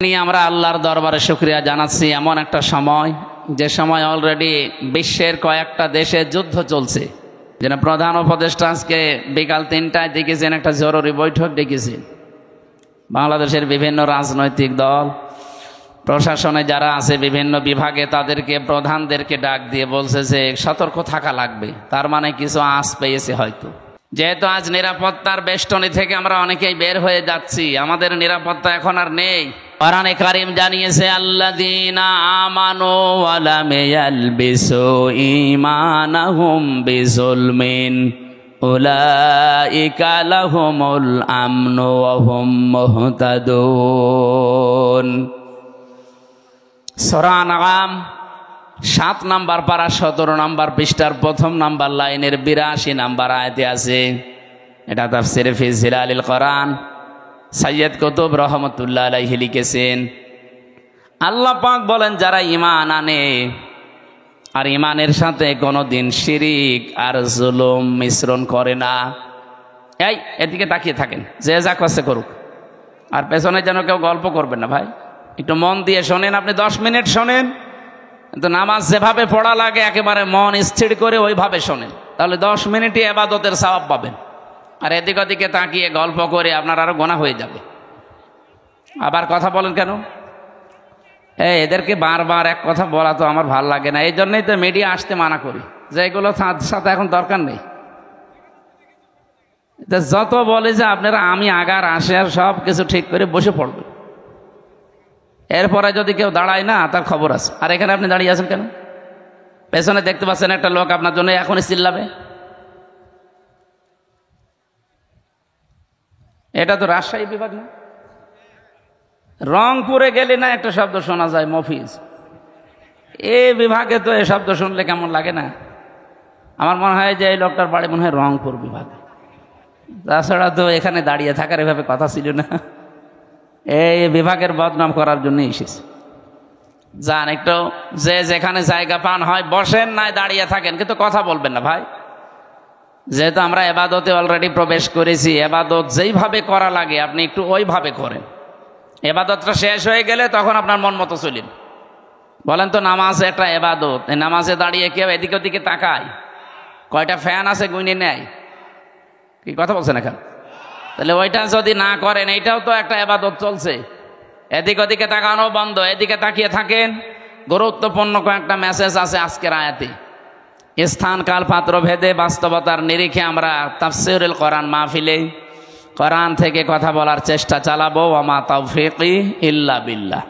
নিয়ে আমরা আল্লাহর দরবারে শুকরিয়া জানাচ্ছি। এমন একটা সময়, যে সময় অলরেডি বিশ্বের কয়েকটা দেশে যুদ্ধ চলছে। যেন প্রধান উপদেষ্টা আজকে বিকাল 3টায় ডেকেছেন, একটা জরুরি বৈঠক ডেকেছেন। বাংলাদেশের বিভিন্ন রাজনৈতিক দল, প্রশাসনে যারা আছে বিভিন্ন বিভাগে, তাদেরকে প্রধানদেরকে ডাক দিয়ে বলছে যে সতর্ক থাকা লাগবে। তার মানে কিছু আঁচ পেয়েছে হয়তো। যেহেতু আজ নিরাপত্তার বেষ্টনী থেকে আমরা অনেকেই বের হয়ে যাচ্ছি, আমাদের নিরাপত্তা এখন আর নেই। কোরআনে কারীম জানিয়েছে, আল্লাযীনা আমানু ওয়া লাম ইয়ালবিসু ঈমানাহুম বিযুলমিন উলাইকা লাহুমুল আমনু ওয়া হুম মুহতাদুন। সূরা আনআম 7 নম্বর পারা 17 নম্বর পৃষ্ঠার 1ম নম্বর লাইনের 82 নম্বর আয়াতে আছে। এটা তাফসীরে ফি জিলালিল কোরআন সৈয়দ কুতুব রহমতুল্লাহ আলাইহি লিখেছেন। আল্লাহ পাক বলেন, যারা ঈমান আনে আর ঈমানের সাথে কোনোদিন শিরিক আর জুলুম মিশ্রণ করে না। এই এদিকে তাকিয়ে থাকেন, যে যা করছে করুক, আর পেছনে যেন কেউ গল্প করবেন না ভাই। একটু মন দিয়ে শোনেন। আপনি 10 মিনিট শোনেন, কিন্তু নামাজ যেভাবে পড়া লাগে একেবারে মন স্থির করে ওইভাবে শোনেন, তাহলে 10 মিনিটই ইবাদতের সওয়াব পাবেন। আর এদিক ওদিকে তাকিয়ে গল্প করে আপনার আরো গোনা হয়ে যাবে। আবার কথা বলেন কেন? এদেরকে বারবার এক কথা বলা তো আমার ভাল লাগে না। এই জন্যই তো মিডিয়া আসতে মানা করি, যে এগুলো সাথে এখন দরকার নেই। যত বলে যে আপনারা আমি আগার আসে আর সব কিছু ঠিক করে বসে পড়বে, এরপরে যদি কেউ দাঁড়ায় না তার খবর আছে। আর এখানে আপনি দাঁড়িয়ে আছেন কেন? পেছনে দেখতে পাচ্ছেন একটা লোক আপনার জন্য এখনই চিল্লাবে। এটা তো রাজশাহী বিভাগ না? রংপুরে গেলে না একটা শব্দ শোনা যায়, মফিজ। এই বিভাগে তো এই শব্দ শুনলে কেমন লাগে না? আমার মনে হয় যে এই লোকটার বাড়ি মনে হয় রংপুর বিভাগে। তাছাড়া তো এখানে দাঁড়িয়ে থাকার এভাবে কথা ছিল না। এই বিভাগের বদনাম করার জন্য এসেছে। যান একটু, যে যেখানে জায়গা পান হয় বসেন, নাই দাঁড়িয়ে থাকেন, কিন্তু কথা বলবেন না ভাই। যেহেতু আমরা এবাদতে অলরেডি প্রবেশ করেছি, এবাদত যেইভাবে করা লাগে আপনি একটু ওইভাবে করেন। এবাদতটা শেষ হয়ে গেলে তখন আপনার মন মতো চলেন। বলেন তো, নামাজ একটা এবাদত, এই নামাজে দাঁড়িয়ে কেউ এদিকে ওদিকে তাকায়? কয়টা ফ্যান আছে গুনে নেয়? কি কথা বলছেন এখন? তাহলে ওইটা যদি না করেন, এইটাও তো একটা এবাদত চলছে। এদিক ওদিকে তাকানো বন্ধ, এদিকে তাকিয়ে থাকেন। গুরুত্বপূর্ণ কয়েকটা মেসেজ আছে আজকের আয়াতে। স্থান কাল পাত্র ভেদে বাস্তবতার নিরিখে আমরা তাফসীরুল কোরআন মাহফিলে কোরআন থেকে কথা বলার চেষ্টা চালাবো। ওয়া মা তাওফীকি ইল্লা বিল্লাহ।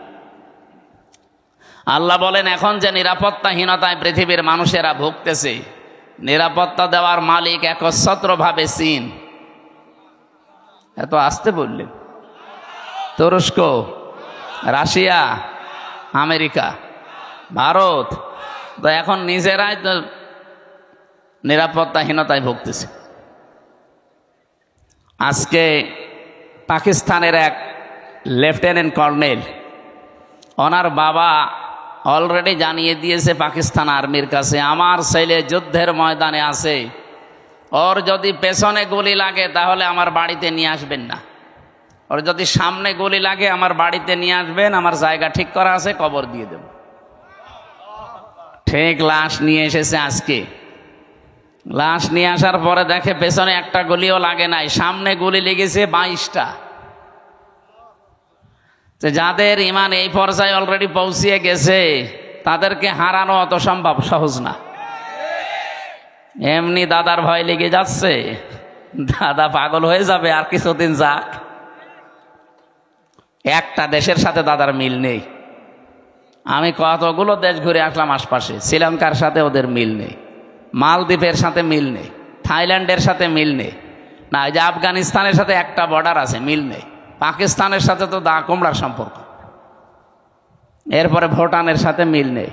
আল্লাহ বলেন, এখন যে নিরাপত্তাহীনতায় পৃথিবীর মানুষেরা ভুগতেছে, নিরাপত্তা দেওয়ার মালিক একচ্ছত্রভাবে চীন। এত আসতে বললেন? তুরস্ক, রাশিয়া, আমেরিকা, ভারত তো এখন নিজেরাই তো নিরাপত্তাহীনতায় ভুগতেছে। আজকে পাকিস্তানের এক লেফটেন্যান্ট কর্নেল, ওনার বাবা অলরেডি জানিয়ে দিয়েছে পাকিস্তান আর্মির কাছে, আমার ছেলে যুদ্ধের ময়দানে আছে, ওর যদি পেছনে গুলি লাগে তাহলে আমার বাড়িতে নিয়ে আসবেন না, ওর যদি সামনে গুলি লাগে আমার বাড়িতে নিয়ে আসবেন, আমার জায়গা ঠিক করা আছে, কবর দিয়ে দেব। ঠিক লাশ নিয়ে এসেছে আজকে। লাশ নিয়ে আসার পরে দেখে পেছনে একটা গুলিও লাগে নাই, সামনে গুলি লেগেছে 22টা। যাদের ইমান এই পর্যায়ে অলরেডি পৌঁছিয়ে গেছে তাদেরকে হারানো অত সম্ভব সহজ না। এমনি দাদার ভয় লেগে যাচ্ছে, দাদা পাগল হয়ে যাবে আর কিছুদিন যাক। একটা দেশের সাথে দাদার মিল নেই। আমি কতগুলো দেশ ঘুরে আসলাম আশপাশে, শ্রীলঙ্কার সাথে ওদের মিল নেই, মালদ্বীপের সাথে মিল নেই, থাইল্যান্ডের সাথে মিল নেই, না এই যে আফগানিস্তানের সাথে একটা বর্ডার আছে, মিল নেই। পাকিস্তানের সাথে তো দা কুমড়ার সম্পর্ক। এরপরে ভুটানের সাথে মিল নেই,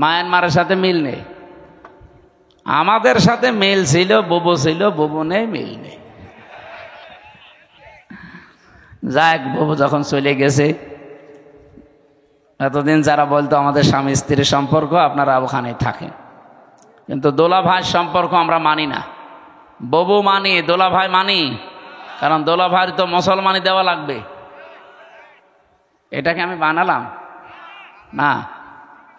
মায়ানমারের সাথে মিল নেই। আমাদের সাথে মিল ছিল, বুবু ছিল, বুবু নেই, মিল নেই। যাক, বুবু যখন চলে গেছে, এতদিন যারা বলতো আমাদের স্বামী স্ত্রীর সম্পর্ক, আপনারা ওখানে থাকেন, কিন্তু দোলা ভাইয়ের সম্পর্ক আমরা মানি না। বুবু মানি, দোলা ভাই মানি, কারণ দোলা ভাইয়ের তো মুসলমানি দেওয়া লাগবে। এটাকে আমি বানালাম না।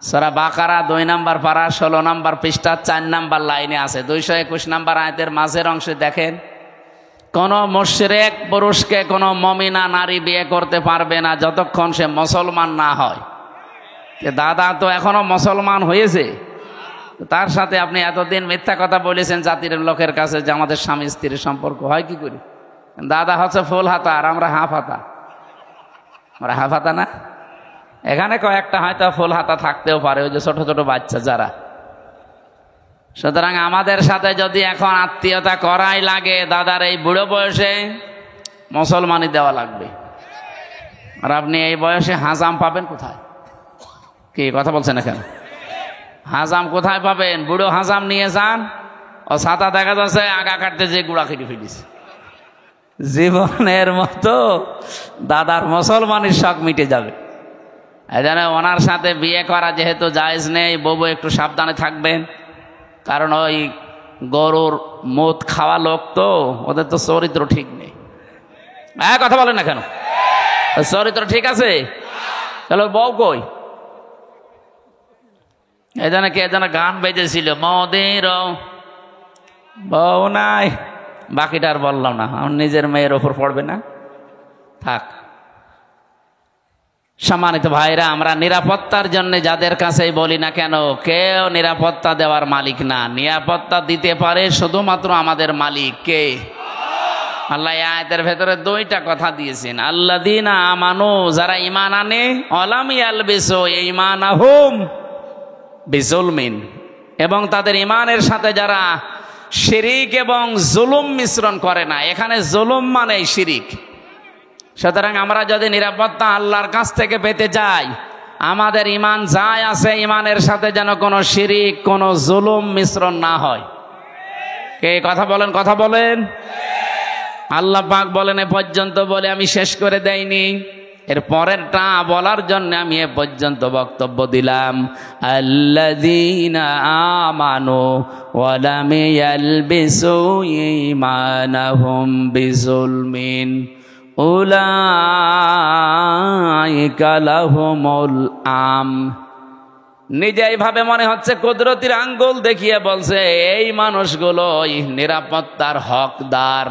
সূরা বাকারা 2 নম্বর পারা 16 নম্বর পৃষ্ঠা 4 নম্বর লাইনে আছে। 221 নম্বর আয়াতের মাঝের অংশে দেখেন, কোন মুশরিক পুরুষকে কোন মুমিনা নারী বিয়ে করতে পারবে না যতক্ষণ সে মুসলমান না হয়। দাদা তো এখনো মুসলমান হয়েছে, তার সাথে আপনি এতদিন মিথ্যা কথা বলেছেন জাতির লোকের কাছে যে আমাদের স্বামী স্ত্রীর সম্পর্ক হয় কি করে। দাদা হচ্ছে ফুল হাতা আর আমরা হাফ হাতা। আমরা হাফ হাতা না, এখানে কয়েকটা হয়তো ফুল হাতা থাকতেও পারে, ওই যে ছোট ছোট বাচ্চা যারা। সুতরাং আমাদের সাথে যদি এখন আত্মীয়তা করাই লাগে, দাদার এই বুড়ো বয়সে মুসলমানি দেওয়া লাগবে। আর আপনি এই বয়সে হাজাম পাবেন কোথায়? কি কথা বলছেন এখানে? হাজাম কোথায় পাবেন? বুড়ো হাজাম নিয়ে যান, ও ছাতা দেখা যাচ্ছে আগা কাটতে যে গুড়া খেটে ফেলিস। জীবনের মতো দাদার মুসলমানের শখ মিটে যাবে। এই জন্য ওনার সাথে বিয়ে করা যেহেতু জায়েজ নেই, বউ একটু সাবধানে থাকবেন, কারণ ওই গরুর মদ খাওয়া লোক তো, ওদের তো চরিত্র ঠিক নেই। কথা বলেন না কেন? চরিত্র ঠিক আছে? চলো বউ কই? এই জন্য কে যেন গান বেজেছিল, মদের বউ নাই। বাকিটা আর বললাম না, আমার নিজের মেয়ের ওপর পড়বে না, থাক। সম্মানিত ভাইরা, আমরা নিরাপত্তার জন্য যাদের কাছেই বলি না কেন, কেউ নিরাপত্তা দেওয়ার মালিক না। নিরাপত্তা দিতে পারে শুধুমাত্র আমাদের মালিক কে? আল্লাহ আয়াতের ভেতরে 2টা কথা দিয়েছেন, আল্লাযীনা আমানু, যারা ঈমান আনে, অলাম ইয়ালবিসু ঈমানাহুম বিজুলমিন, এবং তাদের ঈমানের সাথে যারা শিরিক এবং জুলুম মিশ্রণ করে না। এখানে জুলুম মানেই শিরিক। সুতরাং আমরা যদি নিরাপত্তা আল্লাহর কাছ থেকে পেতে চাই, আমাদের ঈমান যাই আছে, ঈমানের সাথে যেন কোনো শিরিক, কোনো জুলুম মিশ্রণ না হয়। কে কথা বলেন? কথা বলেন। আল্লাহ পাক বলেন, এ পর্যন্ত বলে আমি শেষ করে দেইনি, এর পরেরটা বলার জন্য আমি এ পর্যন্ত বক্তব্য দিলাম। আল্লাযীনা আমানু ওয়া লাম ইয়ালবিসু ঈমানাহুম বিজুলমিন উলাইকা লাহুমুল আমন। নিজে এইভাবে মনে হচ্ছে কুদরতির আঙ্গুল দেখিয়ে বলছে, এই মানুষগুলোই নিরাপত্তার হকদার,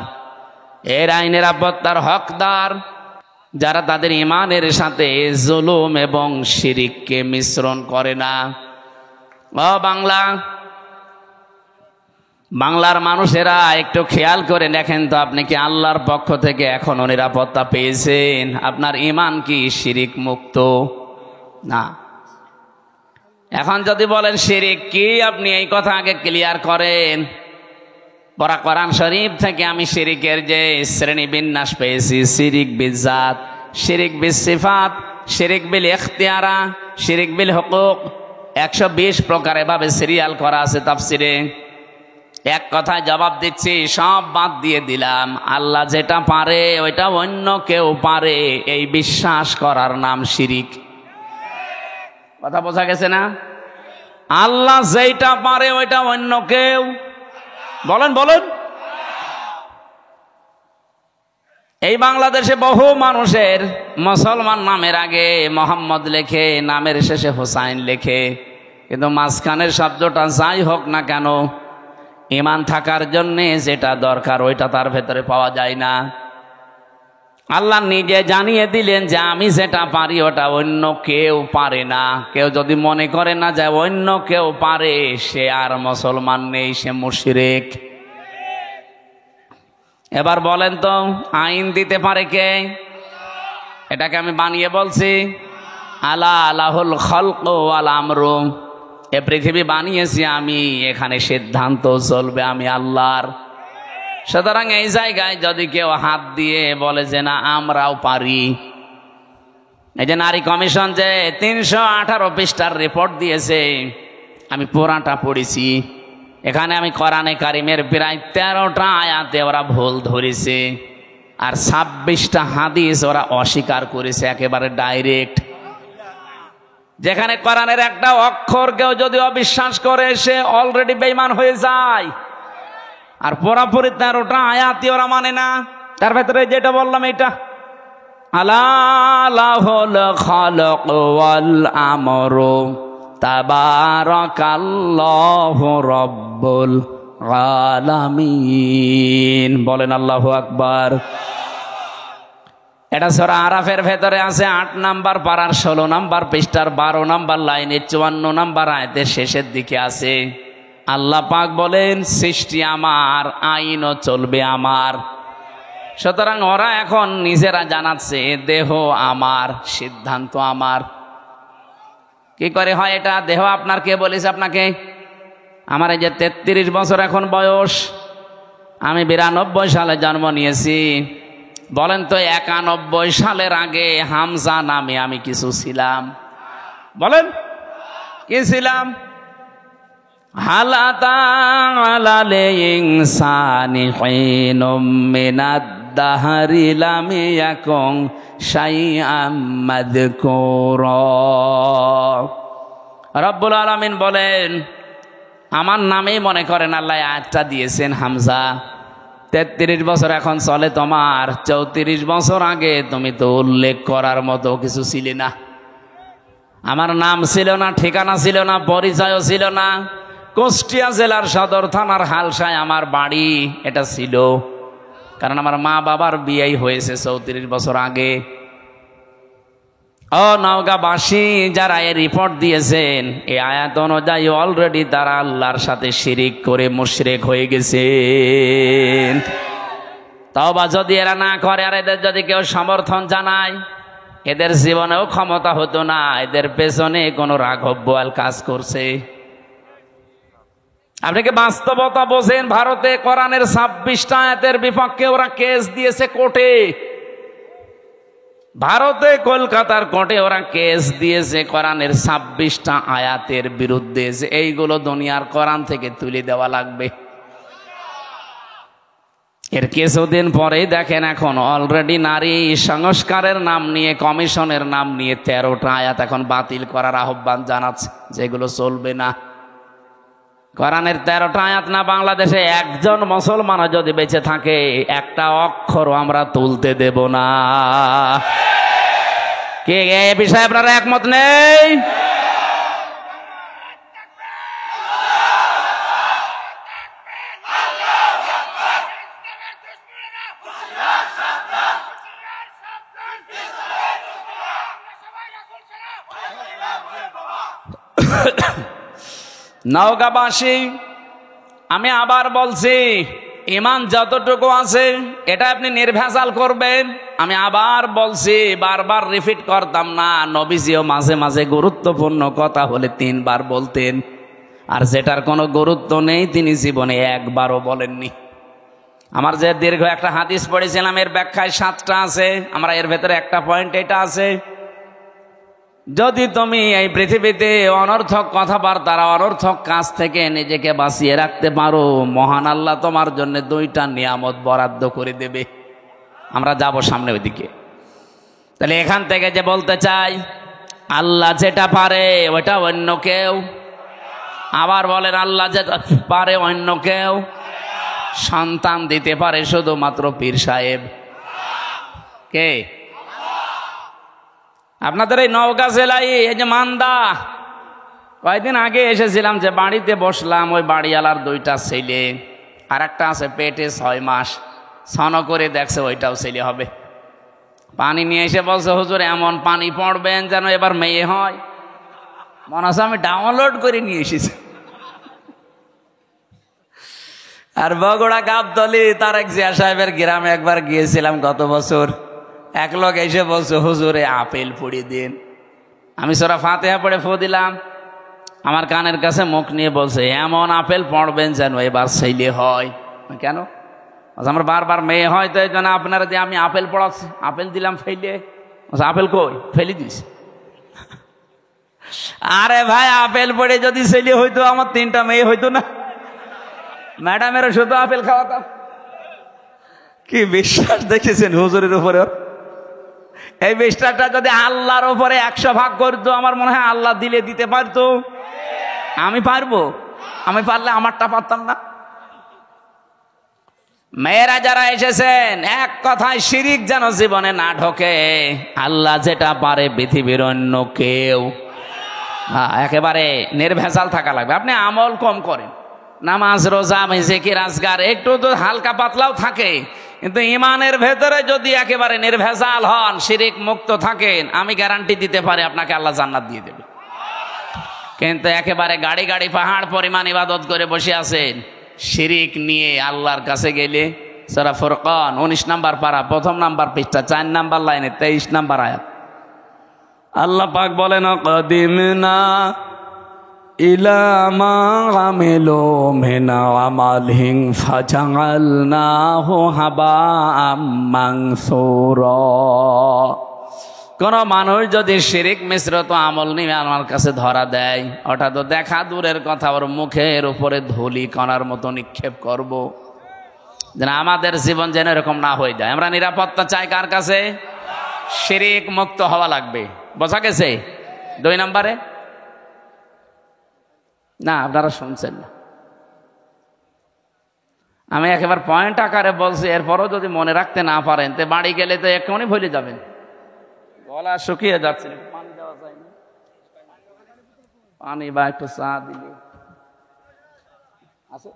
এরাই নিরাপত্তার হকদার যারা তাদের ঈমানের সাথে জুলুম এবং শিরিককে মিশ্রণ করে না। ও বাংলার মানুষেরা একটু খেয়াল করে দেখেন তো, আপনি কি আল্লাহর পক্ষ থেকে এখনো নিরাপত্তা পেয়েছেন? আপনার ঈমান কি শিরিক মুক্ত? না। এখন যদি বলেন শিরিক কি, আপনি এই কথা আগে ক্লিয়ার করেন। পরা কোরআন শরীফ থেকে আমি শিরিকের যে শ্রেণী বিন্যাস পেয়েছি, শিরিক বিজাত, শিরিক বিল সিফাত, শিরিক বিল ইখতিয়ারা, শিরিক বিল হুকুক, 120 প্রকার এভাবে সিরিয়াল করা আছে তাফসিরে। এক কথায় জবাব দিচ্ছি, সব বাদ দিয়ে দিলাম। আল্লাহ যেটা পারে ওইটা অন্য কেউ পারে, এই বিশ্বাস করার নাম শিরিক। কথা বোঝা গেছে না? আল্লাহ যেটা পারে ওইটা অন্য কেউ, বলেন বলেন। এই বাংলাদেশে বহু মানুষের মুসলমান নামের আগে মোহাম্মদ লেখে, নামের শেষে হোসাইন লেখে, কিন্তু মাঝখানের শব্দটা যাই হোক না কেন, ঈমান থাকার জন্যে যেটা দরকার ওইটা তার ভেতরে পাওয়া যায় না। আল্লাহ নিজে জানিয়ে দিলেন যে আমি যেটা পারি ওটা অন্য কেউ পারে না। কেউ যদি মনে করে না যে অন্য কেউ পারে, সে আর মুসলমান নেই, সে মুশরিক। এবার বলেন তো, আইন দিতে পারে কে? এটাকে আমি বানিয়ে বলছি, আলা আলাহুল খালকু ওয়াল আমরু। এ পৃথিবী বানিয়েছি আমি, এখানে সিদ্ধান্ত চলবে আমি আল্লাহর। সুতরাং এই জায়গায় যদি কেউ হাত দিয়ে বলে যে না আমরাও পারি, এই যে নারী কমিশন যে 318 পৃষ্ঠার রিপোর্ট দিয়েছে, আমি পুরাটা পড়েছি। এখানে আমি কোরআনে কারিমের প্রায় 13টা আয়াতে ওরা ভুল ধরেছে, আর 26টা হাদিস ওরা অস্বীকার করেছে একেবারে ডাইরেক্ট। যেখানে কোরআনের একটা অক্ষর কেউ যদি অবিশ্বাস করে, সে অলরেডি বেঈমান হয়ে যায়। আর পুরাপুরি 13টা আয়াতই ওরা মানে না। তার ভেতরে যেটা বললাম, এটা আলা লাহুল খালক ওয়াল আমরু তাবারাকাল্লাহু রাব্বুল আলামিন। বলেন আল্লাহু আকবার। এটা সূরা আরাফের ভেতরে আছে ৮ নাম্বার পারার ১৬ নাম্বার পৃষ্ঠার ১২ নাম্বার লাইনের ৫৪ নাম্বার আয়াতের শেষের দিকে আছে। আল্লাহ পাক বলেন, সৃষ্টি আমার, আইনও চলবে আমার। সুতরাং ওরা এখন নিজেরা জানাচ্ছে দেহ আমার, সিদ্ধান্ত আমার। কি করে হয় এটা? দেহ আপনার কে বলেছে আপনাকে? আমার এই যে ৩৩ বছর এখন বয়স, আমি ৯২ সালে জন্ম নিয়েছি। বলেন তো ৯১ সালের আগে হামজা নামে আমি কিছু ছিলাম? বলেন কি ছিলাম? হালাতা আলাল ইনসানি হিনুম মিনাদ দাহরি লাম ইয়াকুন শাইআম মাযকুরা। রব্বুল আলামিন বলেন, আমার নামেই মনে করেন আল্লাহ আয়াতটা দিয়েছেন হামজা। ৩৩ বছর এখন চলে তোমার, ৩৪ বছর আগে তুমি তো উল্লেখ করার মতো কিছু ছিলে না। আমার নাম ছিল না, ঠিকানা ছিল না, পরিচয়ও ছিল না। কুষ্টিয়া জেলার সদর থানার হালসায় আমার বাড়ি, এটা ছিল। কারণ আমার মা বাবার বিয়েই হয়েছে ৩৪ বছর আগে। ও নওগাঁবাসী, যারা এই রিপোর্ট দিয়েছেন, এই আয়াত অনুযায়ী অলরেডি তারা আল্লাহর সাথে শিরিক করে মুশরিক হয়ে গেছেন। তওবা যদি এরা না করে আর এদের যদি কেউ সমর্থন জানায়, এদের জীবনেও ক্ষমতা হতো না। এদের পেছনে কোনো রাঘব বোয়াল কাজ করছে। আপনি কি বাস্তবতা বোঝেন? ভারতে কোরআনের ২৬টা আয়াতের বিপক্ষে ওরা কেস দিয়েছে কোর্টে। ভারতে কলকাতার কোর্টে ওরা কেস দিয়েছে কোরআনের ২৬টা আয়াতের বিরুদ্ধে, যে এইগুলো দুনিয়ার কোরআন থেকে তুলে দেওয়া লাগবে। এর কিছুদিন পরেই দেখেন এখন অলরেডি নারী সংস্কারের নাম নিয়ে, কমিশনের নাম নিয়ে ১৩টা আয়াত এখন বাতিল করার আহ্বান জানাচ্ছে, যেগুলো চলবে না। কোরআনের ১৩টা আয়াত না বাংলাদেশে একজন মুসলমানও যদি বেঁচে থাকে, একটা অক্ষরও আমরা তুলতে দেব না। কে এ বিষয়ে আপনারা একমত নেই? নওগাঁবাসী, আমি আবার বলছি, ঈমান যতটুকু আছে এটা আপনি নির্ভেজাল করবেন। আমি আবার বলছি, বারবার রিপিট করতাম না। নবীজিও মাঝে মাঝে গুরুত্বপূর্ণ কথা হলে ৩ বার বলতেন, আর যেটার কোনো গুরুত্ব নেই তিনি জীবনে একবারও বলেননি। আমার যে দীর্ঘ একটা হাদিস পড়েছিলাম, এর ব্যাখ্যায় 7টা আছে। আমরা এর ভেতরে একটা পয়েন্ট এটা আছে, যদি তুমি এই পৃথিবীতে অনর্থক কথাবার্তা, অনর্থক কাজ থেকে নিজেকে বাঁচিয়ে রাখতে পারো, মহান আল্লাহ তোমার জন্য 2টা নিয়ামত বরাদ্দ করে দেবে। আমরা যাব সামনে ওইদিকে। তাহলে এখান থেকে যে বলতে চাই, আল্লাহ যেটা পারে ওইটা অন্য কেউ। আবার বলেন, আল্লাহ যেটা পারে অন্য কেউ। সন্তান দিতে পারে শুধুমাত্র পীর সাহেব। কে? আপনাদের এই নওগাঁ জেলায় এই যে মান্দা, কয়েকদিন আগে এসেছিলাম, যে বাড়িতে বসলাম, ওই বাড়িওয়ালার 2টা ছেলে, আর একটা আছে পেটে 6 মাস, ছন করে দেখছে ওইটাও ছেলে হবে। পানি নিয়ে এসে বলছে, হুজুর এমন পানি পড়বেন যেন এবার মেয়ে হয়। মনে হচ্ছে আমি ডাউনলোড করে নিয়ে এসেছি। আর বগুড়া গাবতলী তারেক জিয়া সাহেবের গ্রামে একবার গিয়েছিলাম গত বছর। এক লোক এসে বলছে, হুজুরে আপেল পুড়ি দিন। আমি সূরা ফাতিহা পড়ে ফু দিলাম। আমার কানের কাছে মুখ নিয়ে বলছে, এমন আপেল পড়বেন যেন এবার ছেলে হয়। কেন? আমার বারবার মেয়ে হয়, তো এই জন্য আপনারা যে আমি আপেল পড়াচ্ছি। আপেল দিলাম ফেলে। আপেল কই? ফেলে দিস। আরে ভাই, আপেল পড়ে যদি ছেলে হইতো, আমার 3টা মেয়ে হইতো না? ম্যাডামেরও শুধু আপেল খাওয়াতাম। কি বিশ্বাস দেখেছেন হুজুরের উপরে? এই বিশ্বাসটা যদি আল্লাহর উপরে 100 ভাগ করতো, আমার মনে হয় আল্লাহ দিলে দিতে পারতো। আমি পারবো? আমি পারলে আমারটা পারতাম না? মেয়েরা যারা এসেছেন, এক কথায় শিরিক যেন জীবনে না ঢোকে। আল্লাহ যেটা পারে পৃথিবীর অন্য কেউ। একেবারে নির্ভেজাল থাকা লাগবে। আপনি আমল কম করেন, নামাজ রোজা জিকির আজগার একটু তো হালকা পাতলাও থাকে, কিন্তু ইমানের ভেতরে যদি একেবারে নির্ভেজাল হন, শিরিক মুক্ত থাকেন, আমি গ্যারান্টি দিতে পারি আপনাকে আল্লাহ জান্নাত দিয়ে দেবে। কিন্তু একেবারে গাড়ি গাড়ি পাহাড় পরিমাণ ইবাদত করে বসে আছেন, শিরিক নিয়ে আল্লাহর কাছে গেলে, সূরা ফুরকান 19 নম্বর পারা 1 নম্বর পৃষ্ঠা 4 নম্বর লাইনে 23 নম্বর আয়াত, আল্লাহ পাক বলেন, কাদিমনা ইলা মা আমিলু মিন আমালিন ফাজাআলনাহু হাবাআম মানসুরা। কোন মানুষ যদি শিরিক মিশ্রিত আমল নিয়ে আমার কাছে ধরা দেয়, ওটা তো দেখা দূরের কথা, ওর মুখের উপরে ধুলি কণার মতো নিক্ষেপ করব। যেন আমাদের জীবন যেন এরকম না হয়ে যায়। আমরা নিরাপত্তা চাই কার কাছে? শিরিক মুক্ত হওয়া লাগবে। বোঝা গেছে? 2 নম্বরে না, আপনারা শুনছেন না, আমি একেবারে পয়েন্ট আকারে বলছি। এরপরও যদি মনে রাখতে না পারেন, তো বাড়ি গেলে তো এক্ষুনি ভুলে যাবেন। গলা শুকিয়ে যাচ্ছে, পানি দেওয়া যায় না? পানি বা একটু চা দিলে আছে?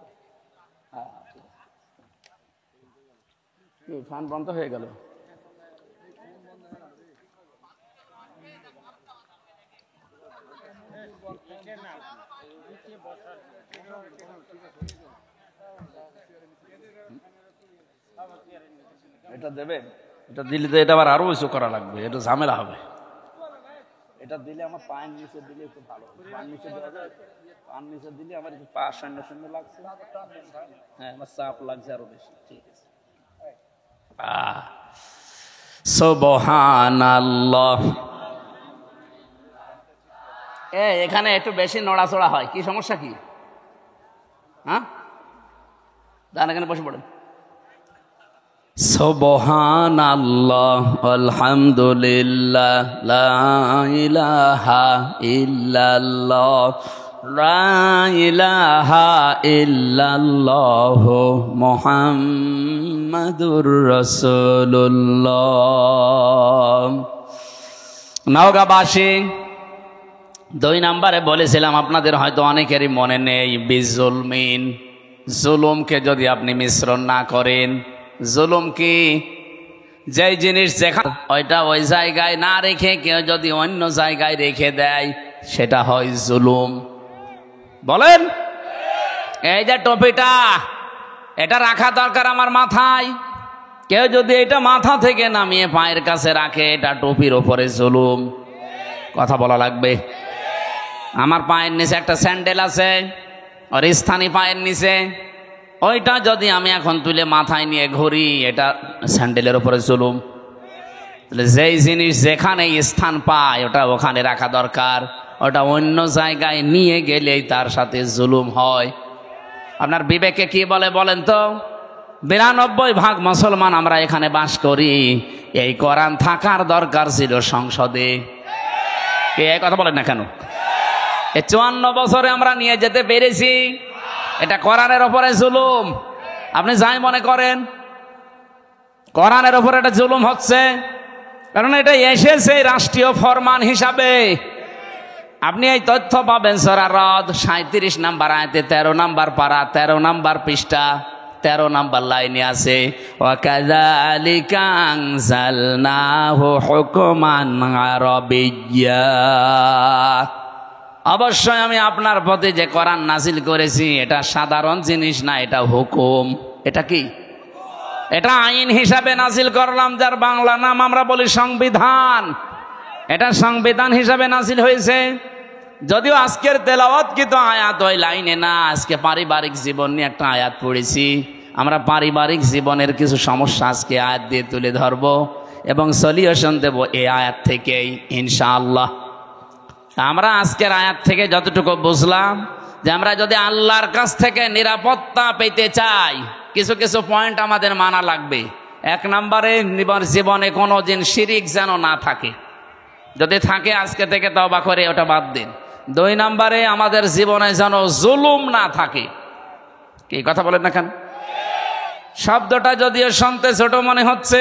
ফ্যান বন্ধ হয়ে গেল। এটা দেবেন? এটা দিলে তো এটা আবার আরো উঁচু করা লাগবে, এটা ঝামেলা হবে। এটা দিলে আমার পায়ের নিচে দিলে একটু ভালো। পায়ের নিচে দেওয়া যায়? পায়ের নিচে দিলে আমার একটু পা শূন্য শূন্য লাগছে। হ্যাঁ, আমার চাপ লাগছে আরো বেশি। ঠিক আছে। সুবহানাল্লাহ। এখানে একটু বেশি নড়াচড়া হয়, কি সমস্যা কি? হ্যাঁ, দাঁড়ান, এখানে বসে পড়েন। সুবহানাল্লাহ, আলহামদুলিল্লাহ, লা ইলাহা ইল্লাল্লাহ, লা ইলাহা ইল্লাল্লাহ, মুহাম্মাদুর রাসূলুল্লাহ। নওগাঁবাসী, 2 নম্বরে বলেছিলাম, আপনাদের হয়তো অনেকেরই মনে নেই, বিজুলমিন, জুলুমকে যদি আপনি মিশ্রণ না করেন। জুলুম কি? যেই জিনিস যেখানে ওইটা ওই জায়গায় না রেখে কেউ যদি অন্য জায়গায় রেখে দেয়, সেটা হয় জুলুম। বলেন, এই যে টুপিটা, এটা রাখা দরকার আমার মাথায়, কেউ যদি এটা মাথা থেকে নামিয়ে পায়ের কাছে রাখে, এটা টুপির ওপরে জুলুম। কথা বলা লাগবে। আমার পায়ের নিচে একটা স্যান্ডেল আছে, আর স্থানী পায়ের নিচে, ওইটা যদি আমি এখন তুলে মাথায় নিয়ে ঘুরি, এটা স্যান্ডেলের উপরে জুলুম। যেই জিনিস যেখানে স্থান পায়, ওটা ওখানে রাখা দরকার। ওটা অন্য জায়গায় নিয়ে গেলেই তার সাথে জুলুম হয়। আপনার বিবেকে কি বলে বলেন তো? 92% মুসলমান আমরা এখানে বাস করি, এই কোরআন থাকার দরকার ছিল সংসদে। এই কথা বলেন না কেন? এই 54 বছরে আমরা নিয়ে যেতে পেরেছি, এটা কোরআনের ওপরে জুলুম। আপনি যাই মনে করেন, কোরআনের ওপরে এটা জুলুম হচ্ছে, কারণ এটা এসেছে রাষ্ট্রীয় ফরমান হিসাবে। আপনি এই তথ্য পাবেন সূরা রদ 37 নম্বর আয়াতে 13 নম্বর পারা 13 নম্বর পৃষ্ঠা 13 নম্বর লাইনে আছে, ওয়া কাযালিকা আনজালনাহু হুকমান আরাবিয়্যা। অবশ্যই আমি আপনার প্রতি যে কোরআন নাজিল করেছি, এটা সাধারণ জিনিস না, এটা হুকুম। এটা কি? এটা আইন হিসাবে নাজিল করলাম, যার বাংলা নাম আমরা বলি সংবিধান। এটা সংবিধান হিসাবে নাজিল হয়েছে। যদিও আজকের তেলাওয়াত কিন্তু আয়াত ওই লাইনে না, আজকে পারিবারিক জীবন নিয়ে একটা আয়াত পড়েছি। আমরা পারিবারিক জীবনের কিছু সমস্যা আজকে আয়াত দিয়ে তুলে ধরবো এবং সলিউশন দেব এই আয়াত থেকেই ইনশাআল্লাহ। আমরা আজকের আয়াত থেকে যতটুকু বুঝলাম, যে আমরা যদি আল্লাহর কাছ থেকে নিরাপত্তা পেতে চাই, কিছু কিছু পয়েন্ট আমাদের মানা লাগবে। 1 নম্বরে, জীবনে কোনো দিন শিরিক যেন না থাকে, যদি থাকে আজকে থেকে তওবা করে ওটা বাদ দিন। 2 নম্বরে, আমাদের জীবনে যেন জুলুম না থাকে। কি কথা বলেন না কেন? শব্দটা যদিও শুনতে ছোট মনে হচ্ছে,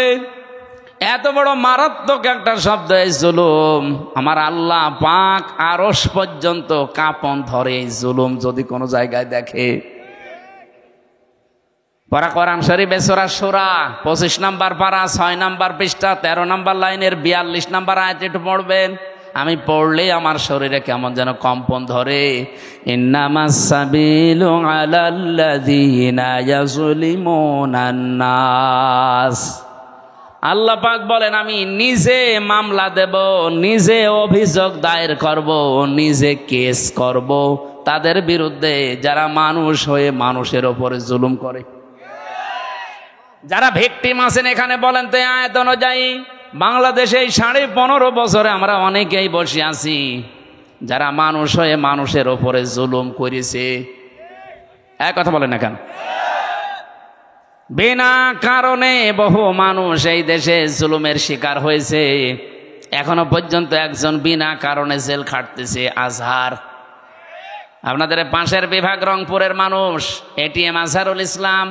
এত বড় মারাত্মক একটা শব্দ এই জুলুম। আমার আল্লাহ পাক আরশ পর্যন্ত কাঁপন ধরে এই জুলুম যদি কোনো জায়গায় দেখে। পারা কোরআন শরীফে সূরা শূরা 25 নম্বর পারা 6 নম্বর পৃষ্ঠা 13 নম্বর লাইনের 42 নম্বর আয়াত একটু পড়বেন। আমি পড়লে আমার শরীরে কেমন যেন কম্পন ধরে। ইন্নামাস সাবিলু আলাল্লাযীনা ইয়াযলিমুনান নাস। আল্লাহ পাক বলেন, আমি নিজে মামলা দেব, নিজে অভিযোগ দায়ের করব, নিজে কেস করব তাদের বিরুদ্ধে যারা মানুষ হয়ে মানুষের ওপরে জুলুম করে। যারা ভিকটিম আছেন এখানে বলেন তো আয়াত অনুযায়ী বাংলাদেশে এই 15.5 বছরে আমরা অনেকেই বসে আছি যারা মানুষ হয়ে মানুষের ওপরে জুলুম করেছে। এক কথা বলেন না কেন? বিনা কারণে বহু মানুষ এই দেশে জুলুমের শিকার হয়েছে। এখনো পর্যন্ত একজন বিনা কারণে জেল খাটতেছে, আজহার। আপনাদের পাশের বিভাগ রংপুরের মানুষ এটিএম আজহারুল ইসলাম।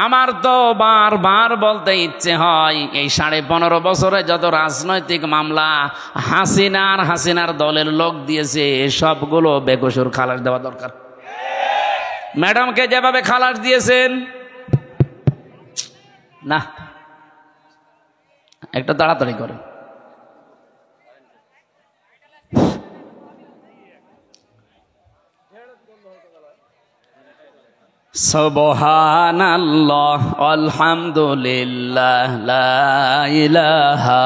আমার তো বারবার বলতে ইচ্ছে হয়, এই 15.5 বছরে যত রাজনৈতিক মামলা হাসিনার দলের লোক দিয়েছে সবগুলো বেকসুর খালাস দেওয়া দরকার। ম্যাডামকে যেভাবে খালাস দিয়েছেন, না একটু তাড়াতাড়ি করে। সুবহানাল্লাহ আলহামদুলিল্লাহ লা ইলাহা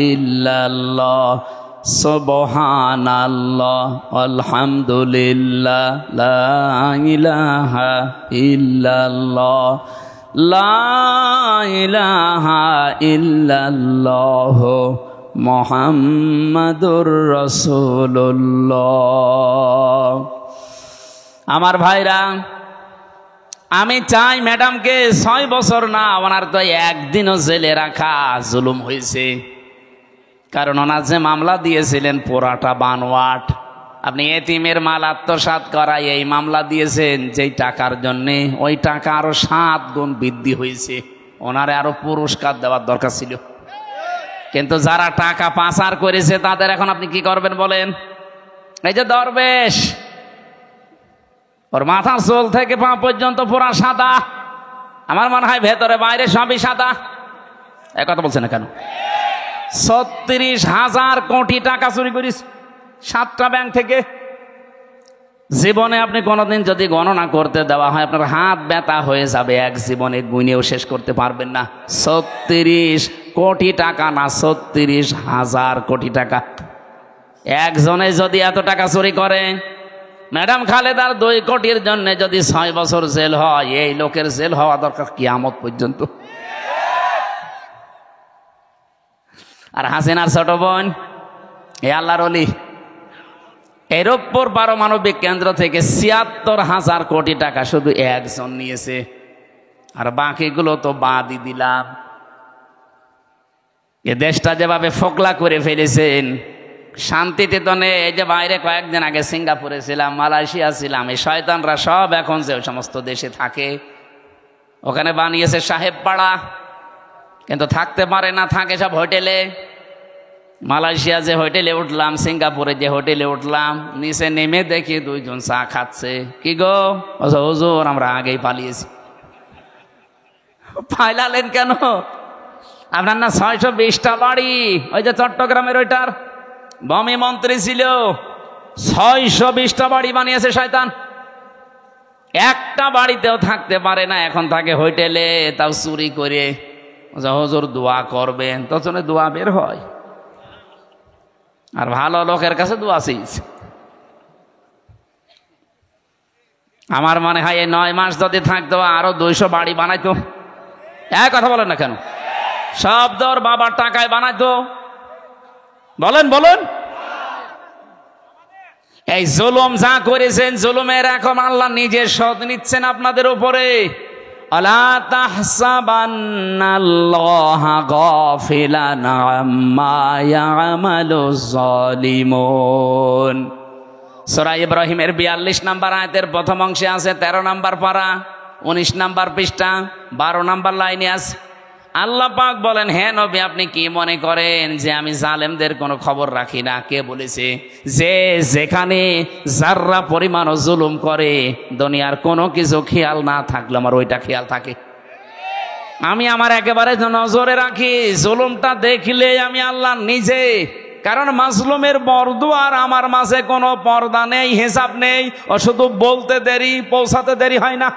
ইল্লাল্লাহ। সুবহানাল্লাহ আলহামদুলিল্লাহ লা ইলাহা ইল্লাল্লাহ লা ইলাহা ইল্লাল্লাহ মুহাম্মাদুর রাসূলুল্লাহ। আমার ভাইরা, আমি চাই ম্যাডামকে 6 বছর না, ওনার তো একদিনও জেলে রাখা জুলুম হয়েছে। কারণ ওনার যে মামলা দিয়েছিলেন পুরাটা বানোয়াট। আপনি এতিমের মাল আত্মসাৎ করায় এই মামলা দিয়েছেন যেই টাকার জন্যে, ওই টাকা আরো 7 গুণ বৃদ্ধি হয়েছে। ওনারে আরো পুরস্কার দেওয়ার দরকার ছিল। কিন্তু যারা টাকা পাচার করেছে তাদের এখন আপনি কি করবেন বলেন? এই যে দরবেশ, ওর মাথার চুল থেকে পা পর্যন্ত পুরা সাদা। আমার মনে হয় ভেতরে বাইরে সবই সাদা। এক কথা বলছে না কেন? 36,000 কোটি টাকা চুরি করিস 7টা ব্যাংক থেকে। জীবনে আপনি কোনোদিন যদি গণনা করতে দেওয়া হয় আপনার হাত ব্যথা হয়ে যাবে, এক জীবনে গুনেও শেষ করতে পারবেন না। 36 কোটি টাকা না, 36,000 কোটি টাকা। একজনে যদি এত টাকা চুরি করে, ম্যাডাম খালেদার 2 কোটির জন্য যদি 6 বছর জেল হয়, এই লোকের জেল হওয়া দরকার কিয়ামত পর্যন্ত। আর হাসিনার ছোট বোন এ আল্লাহর ওলি, এরপর পারমাণবিক কেন্দ্র থেকে 76,000 কোটি টাকা শুধু একজন নিয়েছে, আর বাকিগুলো তো বাদই দিলাম। এ দেশটা যেভাবে ফোকলা করে ফেলেছেন, শান্তিতে তো নেই। এই যে বাইরে কয়েকদিন আগে সিঙ্গাপুরে ছিলাম, মালয়েশিয়া ছিলাম, এই শয়তানরা সব এখন যে সমস্ত দেশে থাকে ওখানে বানিয়েছে সাহেব পাড়া, কিন্তু থাকতে পারে না, থাকে সব হোটেলে। মালয়েশিয়া যে হোটেলে উঠলাম, সিঙ্গাপুরে যে হোটেলে উঠলাম, নিচে নেমে দেখি 2 জন চা খাচ্ছে। কি গো? হুজুর আমরা আগেই পালিয়েছি। পালালেন কেন? আপনার না 620টা বাড়ি, ওই যে চট্টগ্রামের ওইটার ভূমি মন্ত্রী ছিল, 620টা বাড়ি বানিয়েছে শয়তান। একটা বাড়িতেও থাকতে পারে না, এখন থাকে হোটেলে, তাও চুরি করে। হুজুর দোয়া করবেন, তখন দোয়া বের হয়। আর ভালো লোকের কাছে দোয়া চাইছে। আমার মনে হয় এই 9 মাস যদি থাকতো আরো 200 বাড়ি বানাইতো। এক কথা বলেন না কেন? সব দর বাবার টাকায় বানাইতো। বলেন বলেন। এই জুলুম যা করেছেন, জুলুমের এখন আল্লাহ নিজে শোধ নিচ্ছেন আপনাদের উপরে। আলা তাহসাবান্নাল্লাহা গাফিলান আম্মা ইয়ামালুজ জালিমুন। সূরা ইব্রাহিমের 42 নম্বর আয়াতের প্রথম অংশে আছে 13 নম্বর পারা, 19 নাম্বার পৃষ্ঠা 12 নাম্বার লাইনে আছে। আল্লাহ পাক বলেন, হে নবী, আপনি কি মনে করেন যে আমি জালেমদের কোনো খবর রাখি না? কে বলেছে? যে যেখানে যাররা পরিমাণও জুলুম করে, দুনিয়ার কোনো কিছু খেয়াল না থাকলে আমার ওইটা খেয়াল থাকে। আমি আমার একেবারে নজরে রাখি, জুলুমটা দেখলে আমি আল্লাহ নিজে। কারণ মাজলুমের বরদুয়ার আমার মাঝে কোনো পর্দা নেই, হিসাব নেই, ও শুধু বলতে দেরি, পৌঁছাতে দেরি হয় না।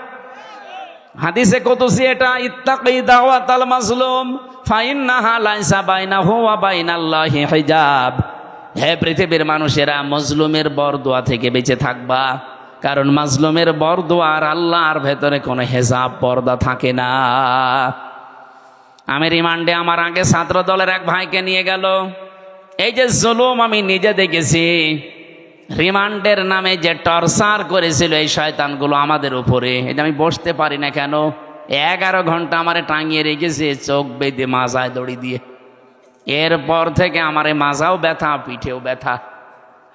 হাদিসে কুদসি এটা, ইত্তাকি দাওয়াতাল মাজলুম ফাইন্নাহা লাইসা বাইনাহু ওয়া বাইনাল্লাহি হিজাব। হে পৃথিবীর মানুষেরা, মাজলুমের বরদুয়া থেকে বেঁচে থাকবা, কারণ মাজলুমের বরদুয়ার আল্লাহর ভেতরে কোনো হিজাব, পর্দা থাকে না। আমি রিমান্ডে আমার আগে ছাত্র দলের এক ভাইকে নিয়ে গেল। এই যে জুলুম আমি নিজে দেখেছি, রিমান্ডের নামে যে টর্চার করেছিল এই শয়তানগুলো আমাদের উপরে, এটা আমি বসতে পারি না কেন? 11 ঘন্টা আমারে টাঙিয়ে রেখেছে, চোখ বেঁধে মাজায় দড়ি দিয়ে। এরপর থেকে আমারে মাজাও ব্যথা, পিঠেও ব্যথা।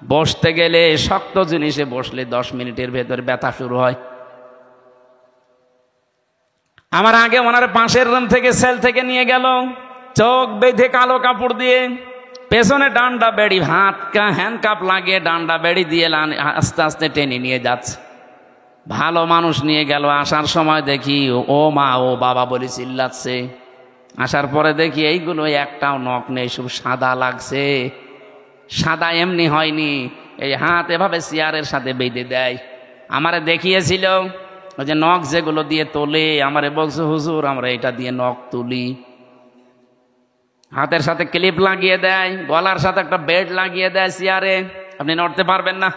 বসতে গেলে শক্ত জিনিসে বসলে 10 মিনিটের ভেতর ব্যথা শুরু হয়। আমার আগে ওনার পাশের রুম থেকে, সেল থেকে নিয়ে গেল, চোখ বেঁধে কালো কাপড় দিয়ে, পেছনে ডান্ডা বেড়ি, হ্যান্ডকাপ লাগিয়ে ডান্ডা বেড়ি দিয়ে আস্তে আস্তে টেনে নিয়ে যাচ্ছে। ভালো মানুষ নিয়ে গেল, আসার সময় দেখি ও মা ও বাবা বলে চিল্লাচ্ছে। আসার পরে দেখি এইগুলো একটাও নখ নেই, সব সাদা লাগছে। সাদা এমনি হয়নি, এই হাত এভাবে চেয়ারের সাথে বেঁধে দেয়। আমারে দেখিয়েছিল ওই যে নখ যেগুলো দিয়ে তোলে, আমারে বলছে, হুজুর আমরা এটা দিয়ে নখ তুলি। হাতের সাথে ক্লিপ লাগিয়ে দেয়, গলার সাথে একটা বেল্ট লাগিয়ে দেয় চেয়ারে, আপনি নড়তে পারবেন না,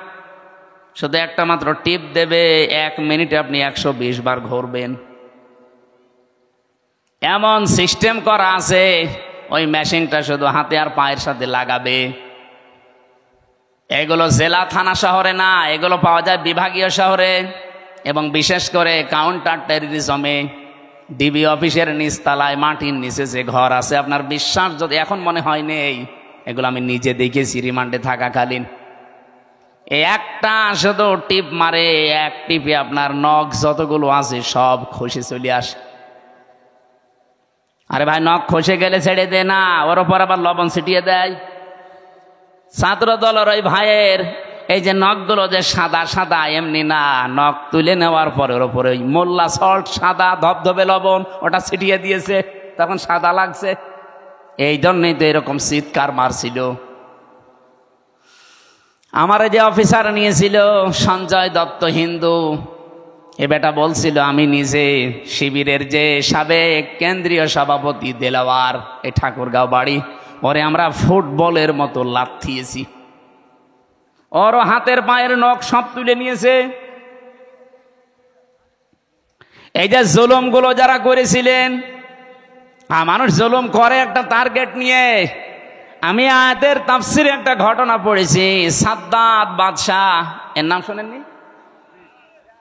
শুধু একটা মাত্র টিপ দেবে, 1 মিনিটে আপনি 120 বার ঘুরবেন। এমন সিস্টেম করা আছে, ওই মেশিনটা শুধু হাতে আর পায়ের সাথে লাগাবে। এগুলো জেলা থানা শহরে না, এগুলো পাওয়া যায় বিভাগীয় শহরে, এবং বিশেষ করে কাউন্টার টেররিজমে। ডিবি অফিসের নিচতলায় মাটির নিচে যে ঘর আছে, আপনার বিশ্বাস যদি এখন মনে হয় নেই, এগুলো আমি নিজে দেখেছি রিমান্ডে থাকাকালীন। একটা শুধু টিপ মারে, এক টিপে আপনার নখ যতগুলো আছে সব খসে চলে আসে। আরে ভাই, নখ খসে গেলে ছেড়ে দে না, ওর ওপর আবার লবণ ছিটিয়ে দেয়। ছাত্র দলের ওই ভাইয়ের এই যে নখগুলো যে সাদা সাদা এমনি না, নখ তুলে নেওয়ার পরে ওর উপরে ওই মোল্লা সল্ট, সাদা ধবধবে লবণ, ওটা ছিটিয়ে দিয়েছে, তখন সাদা লাগছে। এই জন্যই তো এরকম চিৎকার মারছিল। আমার যে অফিসার নিয়েছিল সঞ্জয় দত্ত হিন্দু, এ বেটা বলছিল আমি নিজে শিবিরের যে সাবেক কেন্দ্রীয় সভাপতি দেলাওয়ার, এই ঠাকুরগাঁও বাড়ি, ওরে আমরা ফুটবলের মতো লাথিয়েছি। ওরও হাতের পায়ের নখ সব তুলে নিয়েছে। এই যে জুলুমগুলো যারা করেছিলেন, মানুষ জুলুম করে একটা টার্গেট নিয়ে। আমি আয়াতের তাফসিরে একটা ঘটনা পড়েছি, সাদ্দাত বাদশাহ, এর নাম শোনেননি?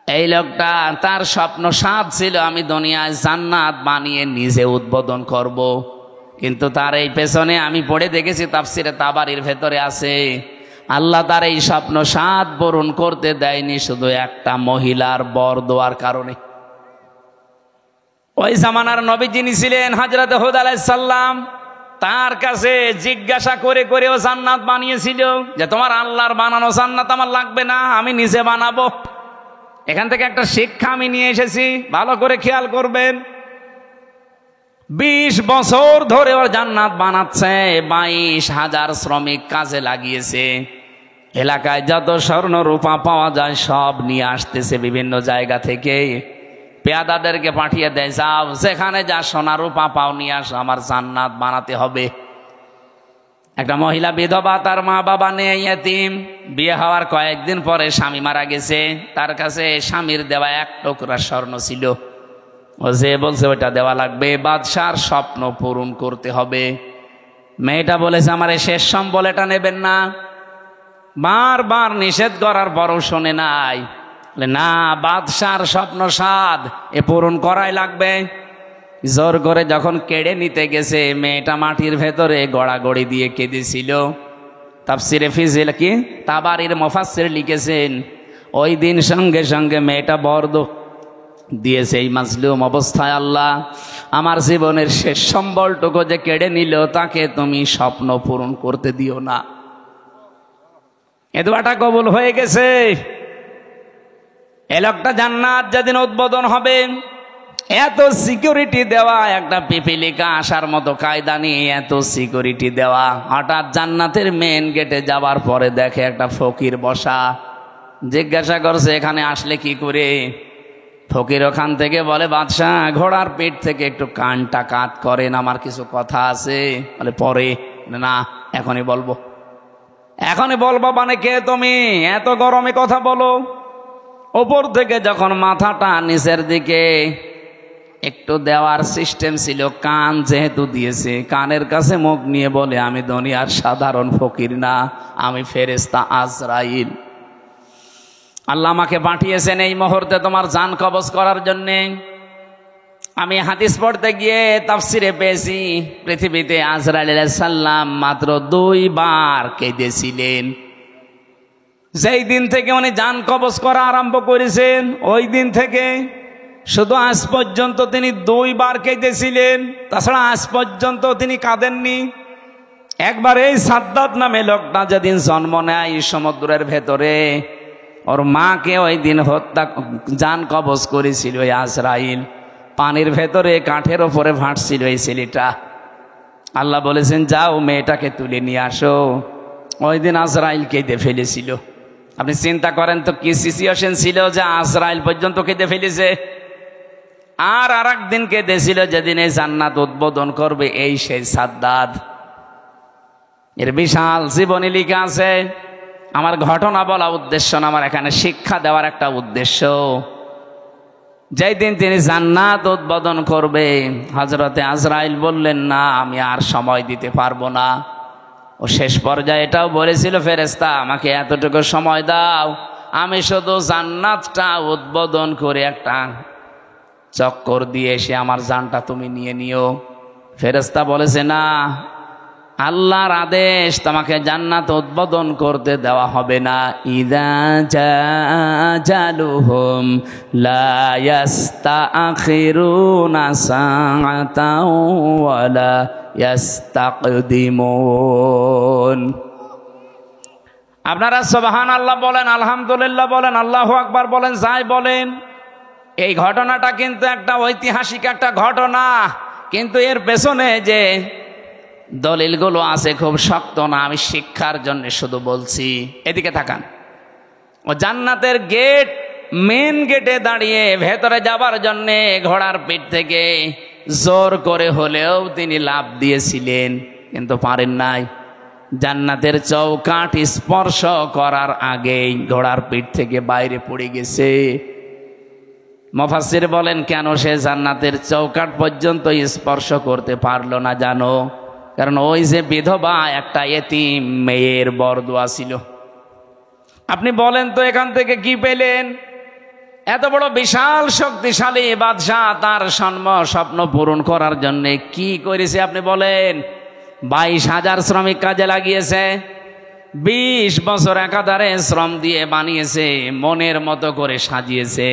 এই লোকটা, তার স্বপ্ন সাদ ছিল আমি দুনিয়ায় জান্নাত বানিয়ে নিজে উদ্বোধন করব। কিন্তু তার এই পেছনে আমি পড়ে দেখেছি তাফসিরে তাবারির ভেতরে আছে, আল্লাহ তার এই স্বপ্ন সাদ পূরণ করতে দেয়নি শুধু একটা মহিলার বর দেওয়ার কারণে। ওই জামানার নবী যিনি ছিলেন হযরত হুদ আলাইহিস সালাম, তার কাছে জিজ্ঞাসা করে করে ও জান্নাত বানিয়েছিল যে তোমার আল্লাহর বানানো জান্নাত আমার লাগবে না, আমি নিজে বানাবো। এখান থেকে একটা শিক্ষা আমি নিয়ে এসেছি, ভালো করে খেয়াল করবেন। 20 বছর ধরে ওর জান্নাত বানাচ্ছে, 22,000 শ্রমিক কাজে লাগিয়েছে। এলাকায় যত স্বর্ণ রূপা পাওয়া যায় সব নিয়ে আসতেছে বিভিন্ন জায়গা থেকে, পেয়াদাদেরকে পাঠিয়ে দেয়, যাও যেখানে যা সোনা রূপা পাও নিয়ে আসো, আমার জান্নাত বানাতে হবে। একটা মহিলা বিধবা, তার মা বাবা নেই, ইয়েতিম, বিয়ে হওয়ার কয়েকদিন পরে স্বামী মারা গেছে। তার কাছে স্বামীর দেওয়া 1 টুকরা স্বর্ণ ছিল, ও যে বলছে ওইটা দেওয়া লাগবে, বাদশার স্বপ্ন পূরণ করতে হবে। মেয়েটা বলেছে আমার এই শেষ সম্বল, এটা নেবেন না। বারবার নিষেধ করার পরও শোনে নাই, না বাদশার স্বপ্ন সাদ, এ পূরণ করাই লাগবে। জোর করে যখন কেড়ে নিতে গেছে, মেয়েটা মাটির ভেতরে গড়াগড়ি দিয়ে কেঁদেছিল। তাফসিরে ফিজিল কি তাবারির মুফাসসির লিখেছেন, ওই দিন সঙ্গে সঙ্গে মেয়েটা দিয়েছে এই মাজলুম অবস্থায়। আল্লাহ আমার জীবনের শেষ সম্বলটুকু যে কেড়ে নিল, তাকে তুমি স্বপ্ন পূরণ করতে দিও না। এ দোয়াটা কবুল হয়ে গেছে। এ লোকটা জান্নাত যেদিন উদ্বোধন হবে, এত সিকিউরিটি দেওয়া, একটা পিপিলিকা আসার মতো কায়দা নিয়ে এত সিকিউরিটি দেওয়া, হঠাৎ জান্নাতের মেন গেটে যাবার পরে দেখে একটা ফকির বসা। জিজ্ঞাসা করছে এখানে আসলে কি করে? ফকির ওখান থেকে বলে, বাদশাহ ঘোড়ার পেট থেকে একটু কানটা কাত করেন, আমার কিছু কথা আছে। বলে পরে না, এখনই বলবো। এখনই বলবো মানে কে তুমি? এত গরমে কথা বলো। ওপর থেকে যখন মাথাটা নিচের দিকে একটু দেওয়ার সিস্টেম ছিল, কান যেহেতু দিয়েছে, কানের কাছে মুখ নিয়ে বলে, আমি দুনিয়ার সাধারণ ফকির না, আমি ফেরেশতা আজরাইল। আল্লাহ আমাকে পাঠিয়েছেন এই মুহূর্তে তোমার জান কবজ করার জন্যে। আমি হাদিস পড়তে গিয়ে তাফসিরে পেয়েছি, পৃথিবীতে আজরাইল আলাইহিস সালাম মাত্র 2 বার কেঁদেছিলেন। যেই দিন থেকে উনি জান কবজ করা আরম্ভ করেছেন, ওই দিন থেকে শুধু আজ পর্যন্ত তিনি 2 বার কেঁদেছিলেন, তাছাড়া আজ পর্যন্ত তিনি কাঁদেননি। একবার এই সাদ্দাত নামে লোকটা যেদিন জন্ম নেয় সমুদ্রের ভেতরে, ওর মাকে ওই দিন হত্যা জান কবজ করেছিল ওই আজরাইল। পানির ভেতরে কাঠের ওপরে ভাসছিল এই ছেলেটা। আল্লাহ বলেছেন যাও মেয়েটাকে তুলে নিয়ে আসো। ওই দিন আজরাইল কেঁদে ফেলেছিল। আপনি চিন্তা করেন তো কি সিচুয়েশন ছিল যে আজরাইল পর্যন্ত কেঁদে ফেলেছে। আর একদিন কেঁদেছিল যেদিন এই জান্নাত উদ্বোধন করবে এই সেই সাদ্দাত। এর বিশাল জীবনী লিখা আছে। আমার ঘটনা বলা উদ্দেশ্য না, আমার এখানে শিক্ষা দেওয়ার একটা উদ্দেশ্য। যেই দিন তিনি জান্নাত উদ্বোধন করবে, হযরতে আজরাইল বললেন না আমি আর সময় দিতে পারবো না। ও শেষ পর্যায়ে এটাও বলেছিল, ফেরেশতা আমাকে এতটুকু সময় দাও, আমি শুধু জান্নাতটা উদ্বোধন করে একটা চক্কর দিয়ে এসে আমার জানটা তুমি নিয়ে নিও। ফেরেশতা বলেছে না, আল্লাহর আদেশ, তোমাকে জান্নাত উদ্বোধন করতে দেওয়া হবে না। ইযা জালুহুম লা ইস্তাখিরুনা সাআতাও ওয়ালা ইস্তাকদিমুন। আপনারা সুবহানাল্লাহ বলেন, আলহামদুলিল্লাহ বলেন, আল্লাহু আকবার বলেন, যাই বলেন। এই ঘটনাটা কিন্তু একটা ঐতিহাসিক একটা ঘটনা, কিন্তু এর পেছনে যে দলিলগুলো আছে খুব শক্ত না। আমি শিক্ষার জন্য শুধু বলছি। এদিকে তাকান। ও জান্নাতের গেট, মেন গেটে দাঁড়িয়ে ভেতরে যাবার জন্যে ঘোড়ার পিঠ থেকে জোর করে হলেও তিনি লাফ দিয়েছিলেন, কিন্তু পারেন নাই। জান্নাতের চৌকাঠ স্পর্শ করার আগেই ঘোড়ার পিঠ থেকে বাইরে পড়ে গেছে। মুফাসসির বলেন কেন সে জান্নাতের চৌকাঠ পর্যন্ত স্পর্শ করতে পারলো না জানো? কারণ ওই যে বিধবা একটা এতিম মেয়ের বরদোয়া ছিল। আপনি বলেন তো এখান থেকে কি পেলেন? এত বড় বিশাল শক্তিশালী বাদশাহ তার স্বপ্ন পূরণ করার জন্য কি করেছে আপনি বলেন? 22,000 শ্রমিক কাজে লাগিয়েছে, 20 বছর একাধারে শ্রম দিয়ে বানিয়েছে, মনের মতো করে সাজিয়েছে।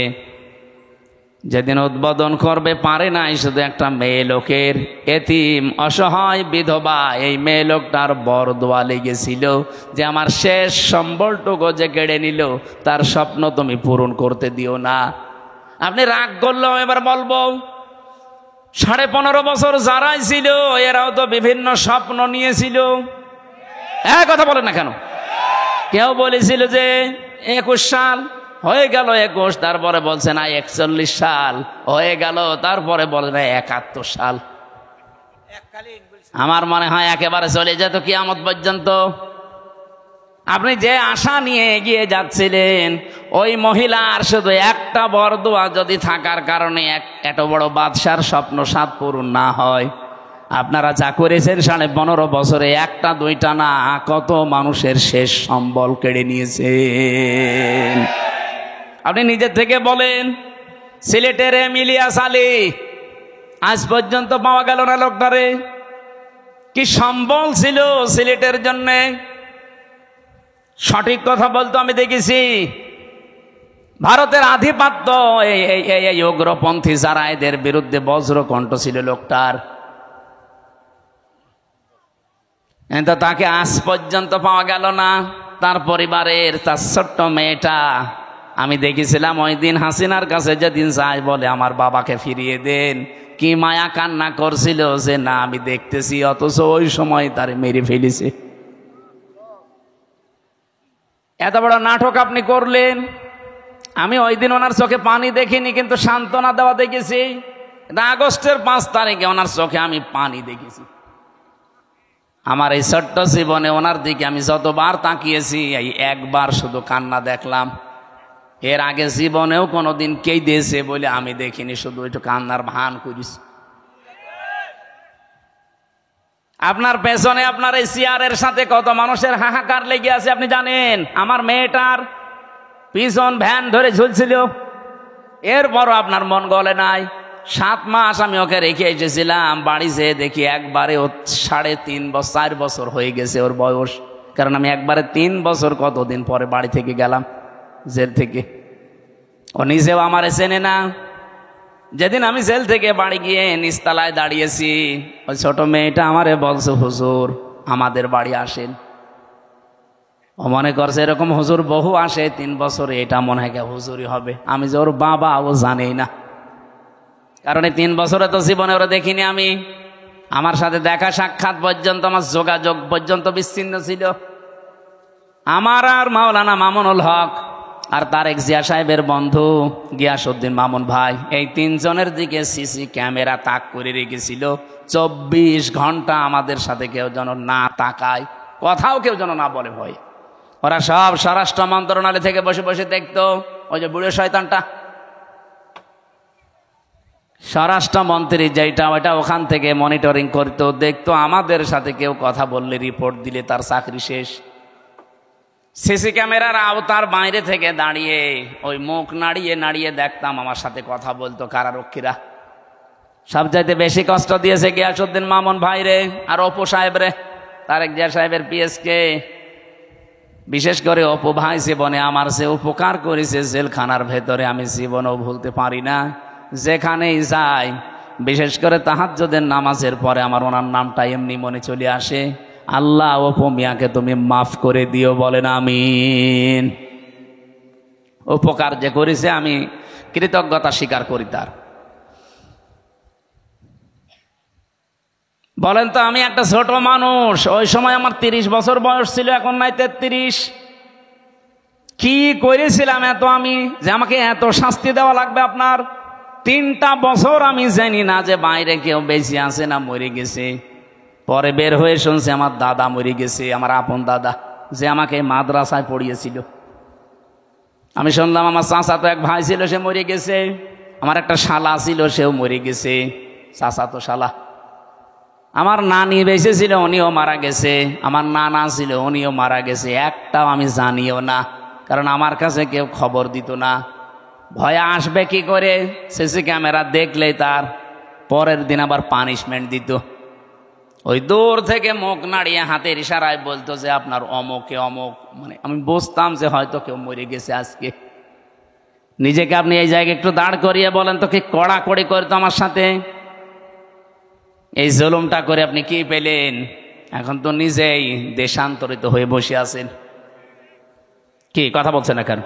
যেদিন উদ্বোধন করবে পারে নাই শুধু একটা মেয়ে লোকের, এতিম অসহায় বিধবা এই মেয়ে লোকটার বরদোয়া লেগেছিল যে আমার শেষ সম্বলটুকু যে কেড়ে নিল তার স্বপ্ন তুমি পূরণ করতে দিও না। আপনি রাগ করলেও এবার বলবো 15.5 বছর যারাই ছিল এরাও তো বিভিন্ন স্বপ্ন নিয়েছিল। কথা বলেন না কেন? কেউ বলেছিল যে 21 সাল হয়ে গেল, 21, তারপরে বলছে না 41 সাল হয়ে গেল, তারপরে বলে না 71 সাল। আমার মনে হয় একেবারে চলে যেত কিয়ামত পর্যন্ত। আপনি যে আশা নিয়ে এগিয়ে যাচ্ছিলেন, ওই মহিলার শুধু একটা বরদোয়া যদি থাকার কারণে এত বড় বাদশার স্বপ্ন সাত পূরণ না হয়, আপনারা যা করেছেন 15.5 বছরে একটা দুইটা না কত মানুষের শেষ সম্বল কেড়ে নিয়েছেন। আপনি নিজের থেকে বলেন, সিলেটের ইলিয়াস আলী আজ পর্যন্ত পাওয়া গেল না লোকটারে। কি সম্বল ছিল সিলেটের জন্যে। সঠিক কথা বলতো আমি দেখেছি, ভারতের আধিপত্য এই উগ্রপন্থী যারা এদের বিরুদ্ধে বজ্রকণ্ঠ ছিল লোকটার, কিন্তু তাকে আজ পর্যন্ত পাওয়া গেল না। তার পরিবারের তার ছোট্ট মেয়েটা, আমি দেখেছিলাম ওই দিন হাসিনার কাছে যেদিন যাই বলে আমার বাবাকে ফিরিয়ে দেন, কি মায়া কান্না করছিল যে না আমি দেখতেছি, অথচ ওই সময় তারে মেরে ফেলেছে। এত বড় নাটক আপনি করলেন। আমি ওই দিন ওনার চোখে পানি দেখিনি, কিন্তু সান্ত্বনা দেওয়া দেখেছি। আগস্টের 5 তারিখে ওনার চোখে আমি পানি দেখেছি। আমার এই ছোট্ট জীবনে ওনার দিকে আমি যতবার তাকিয়েছি, এই একবার শুধু কান্না দেখলাম। এর আগে জীবনেও কোনোদিন কে দিয়েছে বলে আমি দেখিনি, শুধু একটু কান্নার ভান করিস। আপনার পেছনে আপনার এই চেয়ারের সাথে কত মানুষের হাহাকার লেগে আছে আপনি জানেন। আমার মেয়েটার পিছন ভ্যান ধরে ঝুলছিল, এরপরও আপনার মন গলে নাই। 7 মাস আমি ওকে রেখে এসেছিলাম, বাড়ি যেয়ে দেখি একবারে ও 3.5-4 বছর হয়ে গেছে ওর বয়স। কারণ আমি একবারে 3 বছর কতদিন পরে বাড়ি থেকে গেলাম জেল থেকে। ও নিজেও আমারে চেনে না। যেদিন আমি জেল থেকে বাড়ি গিয়ে নিচতলায় দাঁড়িয়েছি, ওই ছোট মেয়েটা আমারে বলছে, হুজুর আমাদের বাড়ি আসেন। ও মনে করছে এরকম হুজুর বহু আসে 3 বছরে, এটা মনে হয় হুজুরই হবে। আমি যে ওর বাবা ও জানেই না, কারণ এই 3 বছরে তো জীবনে ওরা দেখিনি আমি। আমার সাথে দেখা সাক্ষাৎ পর্যন্ত, আমার যোগাযোগ পর্যন্ত বিচ্ছিন্ন ছিল। আমার আর মাওলানা মামুনুল হক আর তারেক জিয়া সাহেবের বন্ধু গিয়াসউদ্দিন মামুন ভাই, এই 3 জনের দিকে সিসি ক্যামেরা তাক করে রেখেছিল। 24 ঘন্টা আমাদের সাথে কেউ যেন না তাকায়, কথাও কেউ যেন না বলে ভয়। ওরা সব স্বরাষ্ট্র মন্ত্রণালয় থেকে বসে বসে দেখতো। ওই যে বুড়ো শয়তানটা স্বরাষ্ট্রমন্ত্রী যেটা, ওইটা ওখান থেকে মনিটরিং করতো, দেখতো আমাদের সাথে কেউ কথা বললে, রিপোর্ট দিলে তার চাকরি শেষ। সিসি ক্যামেরার আওতার বাইরে থেকে দাঁড়িয়ে ওই মুখ নাড়িয়ে নাড়িয়ে দেখতাম আমার সাথে কথা বলতো কারারক্ষীরা। সবচাইতে বেশি কষ্ট দিয়েছে গিয়াসউদ্দিন মামুন ভাইরে আর অপু সাহেব রে, তারেক জিয়া সাহেবের পিএসকে। বিশেষ করে অপু ভাই জীবনে আমার যে উপকার করেছে জেলখানার ভেতরে, আমি জীবনেও ভুলতে পারি না। যেখানেই যাই, বিশেষ করে তাহাজ্জুদের নামাজের পরে আমার ওনার নামটা এমনি মনে চলে আসে, আল্লাহ অপু মিয়াকে তুমি মাফ করে দিও, বলেন আমিন। উপকার যে করেছে আমি কৃতজ্ঞতা স্বীকার করি তার। বলেন তো, আমি একটা ছোট মানুষ, ওই সময় আমার 30 বছর বয়স ছিল, এখন নাই 33। কি করেছিলাম এত আমি, যে আমাকে এত শাস্তি দেওয়া লাগবে আপনার? 3টা বছর আমি জানি না যে বাইরে কেউ বেঁচে আছে না মরে গেছে। পরে বের হয়ে শুনছি আমার দাদা মরে গেছে, আমার আপন দাদা, যে আমাকে মাদ্রাসায় পড়িয়েছিল। আমি শুনলাম আমার চাচাতো এক ভাই ছিল, সে মরে গেছে। আমার একটা শালা ছিল, সেও মরে গেছে, চাচাতো শালা। আমার নানি বেঁচে ছিল, উনিও মারা গেছে। আমার নানা ছিল, উনিও মারা গেছে। একটাও আমি জানিও না, কারণ আমার কাছে কেউ খবর দিত না। ভয়ে আসবে কি করে? সিসি ক্যামেরা দেখলেই তার পরের দিন আবার পানিশমেন্ট দিত। ওই দূর থেকে মুখ নাড়িয়ে হাতের ইশারায় বলতো যে আপনার অমুকে অমুক। মানে আমি বুঝতাম যে হয়তো কেউ মরে গেছে আজকে। নিজেকে আপনি এই জায়গায় একটু দাঁড় করিয়ে বলেন তো, কি কড়াকড়ি করতো আমার সাথে। এই জুলুমটা করে আপনি কি পেলেন? এখন তো নিজেই দেশান্তরিত হয়ে বসে আছেন। কি কথা বলছেন না কেন?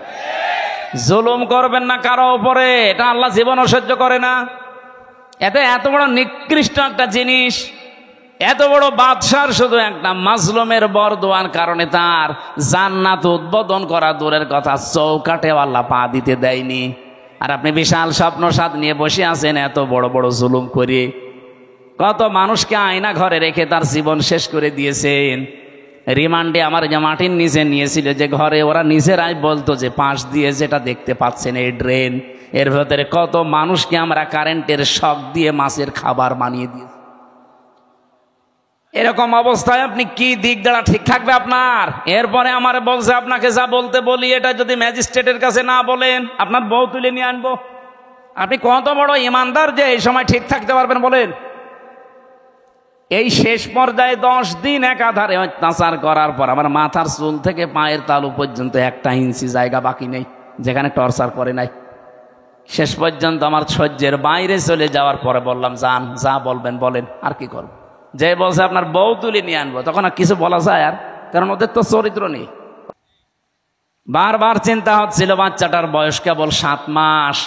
জুলুম করবেন না কারো উপরে, এটা আল্লাহ জীবনও সহ্য করে না। এত বড় নিকৃষ্ট একটা জিনিস, এত বড় বাদশার শুধু একটা মাজলুমের বরদোয়ার কারণে তার জান্নাত উদ্বোধন করা দূরের কথা, চৌকাঠে আল্লাহ পা দিতে দেয়নি। আর আপনি বিশাল স্বপ্ন সাদ নিয়ে বসে আছেন এত বড় বড় জুলুম করে। কত মানুষকে আয়না ঘরে রেখে তার জীবন শেষ করে দিয়েছেন। রিমান্ডে আমার যে মাটির নিচে নিয়েছিল যে ঘরে, ওরা নিজেরাই বলতো যে পাশ দিয়ে যেটা দেখতে পাচ্ছেন এই ড্রেন, এর ভেতরে কত মানুষকে আমরা কারেন্টের শক দিয়ে মাছের খাবার বানিয়ে দিয়েছি। এরকম অবস্থায় আপনি কি দিক দ্বারা ঠিক থাকবে আপনার? এরপরে আমার বলছে আপনাকে যা বলতে বলি, এটা যদি ম্যাজিস্ট্রেটের কাছে না বলেন আপনার বউ তুলে নিয়ে আনবো। আপনি কত বড় ইমানদার যে এই সময় ঠিক থাকতে পারবেন বলেন? এই শেষ পর্যায়ে 10 দিন একাধারে অত্যাচার করার পর আমার মাথার চুল থেকে পায়ের তালু পর্যন্ত 1 ইঞ্চি জায়গা বাকি নেই, যেখানে টর্চার করে নাই। শেষ পর্যন্ত আমার সহ্যের বাইরে চলে যাওয়ার পরে বললাম, যান, যা বলবেন বলেন, আর কি করব। যে বলছে আপনার বউ তুলে নিয়ে আনবো, তখন আর কিছু বলা যায়? আর কারণ ওদের তো চরিত্র নেই। বারবার চিন্তা হচ্ছিল, বাচ্চাটার বয়স কেবল 7 মাস,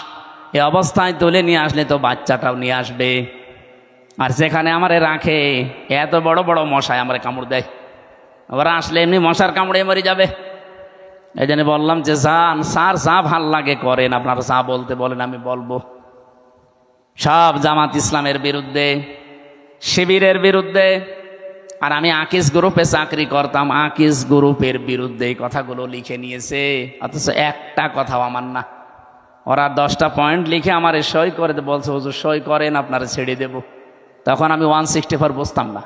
এ অবস্থায় তুলে নিয়ে আসলে তো বাচ্চাটাও নিয়ে আসবে, আর যেখানে আমারে রাখে এত বড় বড় মশায় আমারে কামড় দেয়, ওরা আসলে এমনি মশার কামড়ে মরে যাবে। এই জন্য বললাম যে যান স্যার, যা ভাল লাগে করেন, আপনারা যা বলতে বলেন আমি বলবো। সব জামাত ইসলামের বিরুদ্ধে, শিবিরের বিরুদ্ধে, আর আমি আকিস গ্রুপে চাকরি করতাম, আকিস গ্রুপের বিরুদ্ধে এই কথাগুলো লিখে নিয়েছে, অথচ একটা কথাও আমার না। ওরা 10টা পয়েন্ট লিখে আমার সই করে বলছে, হুজুর সই করেন, আপনারা ছেড়ে দেব। তখন আমি 164 বুঝতাম না,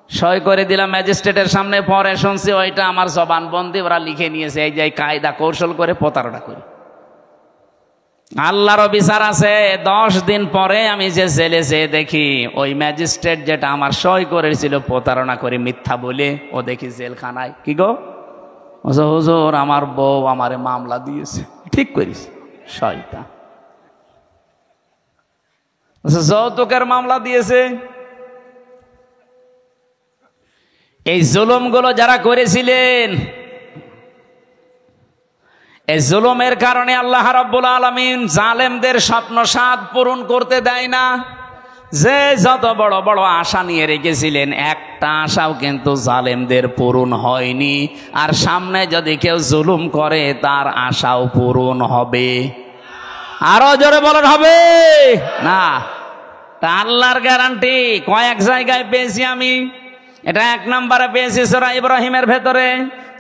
সই করে দিলাম ম্যাজিস্ট্রেটের সামনে। পরে শুনছি ওইটা আমার জবানবন্দি, ওরা লিখে নিয়েছে। এই যে কায়দা কৌশল করে প্রতারণা করি। আল্লাহরও বিচার আছে। 10 দিন পরে আমি যে জেলে যেয়ে দেখি ওই ম্যাজিস্ট্রেট যেটা আমার সই করেছিল প্রতারণা করে মিথ্যা বলে, ও দেখি জেলখানায়। কি গো হুজুর, আমার বউ আমারে মামলা দিয়েছে। ঠিক করিস, শয়তান। যৌতুকের মামলা দিয়েছে। এই জুলুমগুলো যারা করেছিলেন, এই জুলুমের কারণে আল্লাহ রাব্বুল আলামিন জালেমদের স্বপ্ন সাধ পূরণ করতে দেয় না। যে যত বড় বড় আশা নিয়ে রেখেছিলেন, একটা আশাও কিন্তু জালেমদের পূরণ হয়নি। আর সামনে যদি কেউ জুলুম করে, তার আশাও পূরণ হবে। আরো জোরে বলেন, হবে না? তা আল্লাহর গ্যারান্টি কয়েক জায়গায় পেয়েছি আমি। এটা 1 নম্বরে পেয়েছি সূরা ইব্রাহিমের ভেতরে,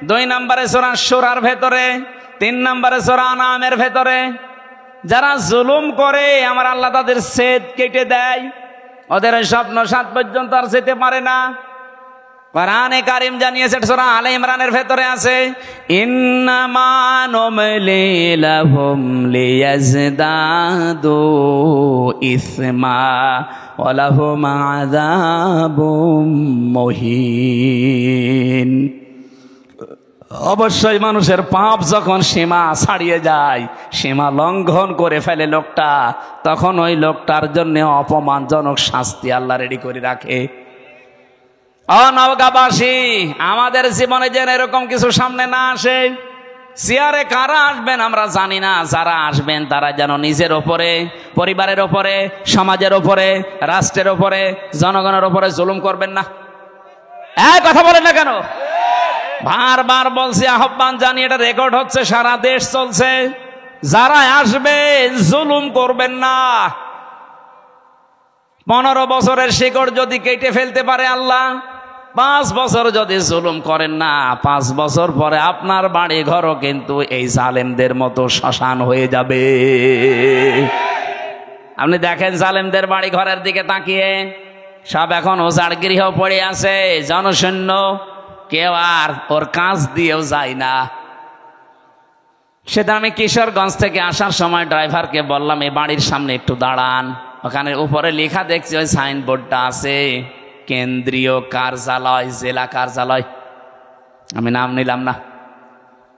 2 নম্বরে সূরা শুরার ভেতরে, 3 নম্বরে সূরা আনামের ভেতরে। যারা জুলুম করে, আমার আল্লাহ তাদের ছেদ কেটে দেয়, ওদের স্বপ্ন সাত পর্যন্ত আর যেতে পারে না। কোরআনে কারীম জানিয়েছে, সূরা আলে ইমরানের ভেতরে আছে, ইন্নামা নুমলি লাহুম লিয়াজদাদু ইসমা ওয়া লাহুম আযাবুম মুহিন। অবশ্যই মানুষের পাপ যখন সীমা ছাড়িয়ে যায়, সীমা লঙ্ঘন করে ফেলে লোকটা, তখন ওই লোকটার জন্য অপমানজনক শাস্তি আল্লাহ রেডি করে রাখে। নওগাঁবাসী, আমাদের জীবনে যেন এরকম কিছু সামনে না আসে। চেয়ারে কারা আসবেন আমরা জানি না, যারা আসবেন তারা যেন নিজের ওপরে, পরিবারের ওপরে, সমাজের ওপরে, রাষ্ট্রের ওপরে, জনগণের ওপরে জুলুম করবেন না। কথা বলেন না কেন? বারবার বলছি, আহ্বান জানিয়ে, এটা রেকর্ড হচ্ছে, সারা দেশ চলছে। যারা আসবে জুলুম করবেন না। 15 বছরের শিকড় যদি কেটে ফেলতে পারে আল্লাহ, 5 বছর যদি জুলুম করেন না, 5 বছর পরে আপনার বাড়ি ঘরও কিন্তু এই জালেমদের মতো শ্মশান হয়ে যাবে। আপনি দেখেন জালেমদের বাড়ি ঘরের দিকে তাকিয়ে, সব এখন ওজাড় গৃহ পড়ে আছে, জনশূন্য, কেউ আর ওর কাজ দিয়েও যায় না। সেটা আমি কিশোরগঞ্জ থেকে আসার সময় ড্রাইভারকে বললাম, এই বাড়ির সামনে একটু দাঁড়ান। ওখানে উপরে লেখা দেখছি, ওই সাইনবোর্ডটা আছে, কেন্দ্রীয় কার্যালয়, জেলা কার্যালয়। আমি নাম নিলাম না,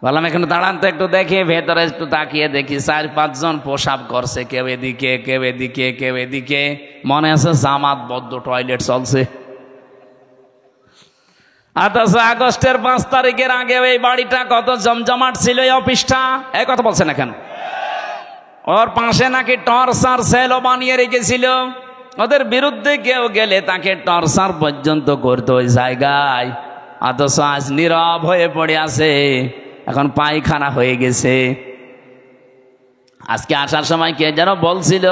বললাম এখানে দাঁড়ান তো একটু দেখি। ভেতরে একটু তাকিয়ে দেখি 4-5 জন প্রসাব করছে, কেউ এদিকে, কেউ এদিকে, কেউ এদিকে। মনে আছে জামাতবদ্ধ টয়লেট চলছে। অথচ আগস্টের 5 তারিখের আগে এই বাড়িটা কত জমজমাট ছিল, এই অফিসটা। এই কথা বলছে না কেন? ওর পাশে নাকি টর্চার সেলও বানিয়ে রেখেছিল। ওদের বিরুদ্ধে কেউ গেলে তাকে টর্চার পর্যন্ত করতো ওই জায়গায়। অথচ আজ নীরব হয়ে পড়ে আছে, এখন পায়খানা হয়ে গেছে। আজকে আসার সময় কে যেন বলছিল,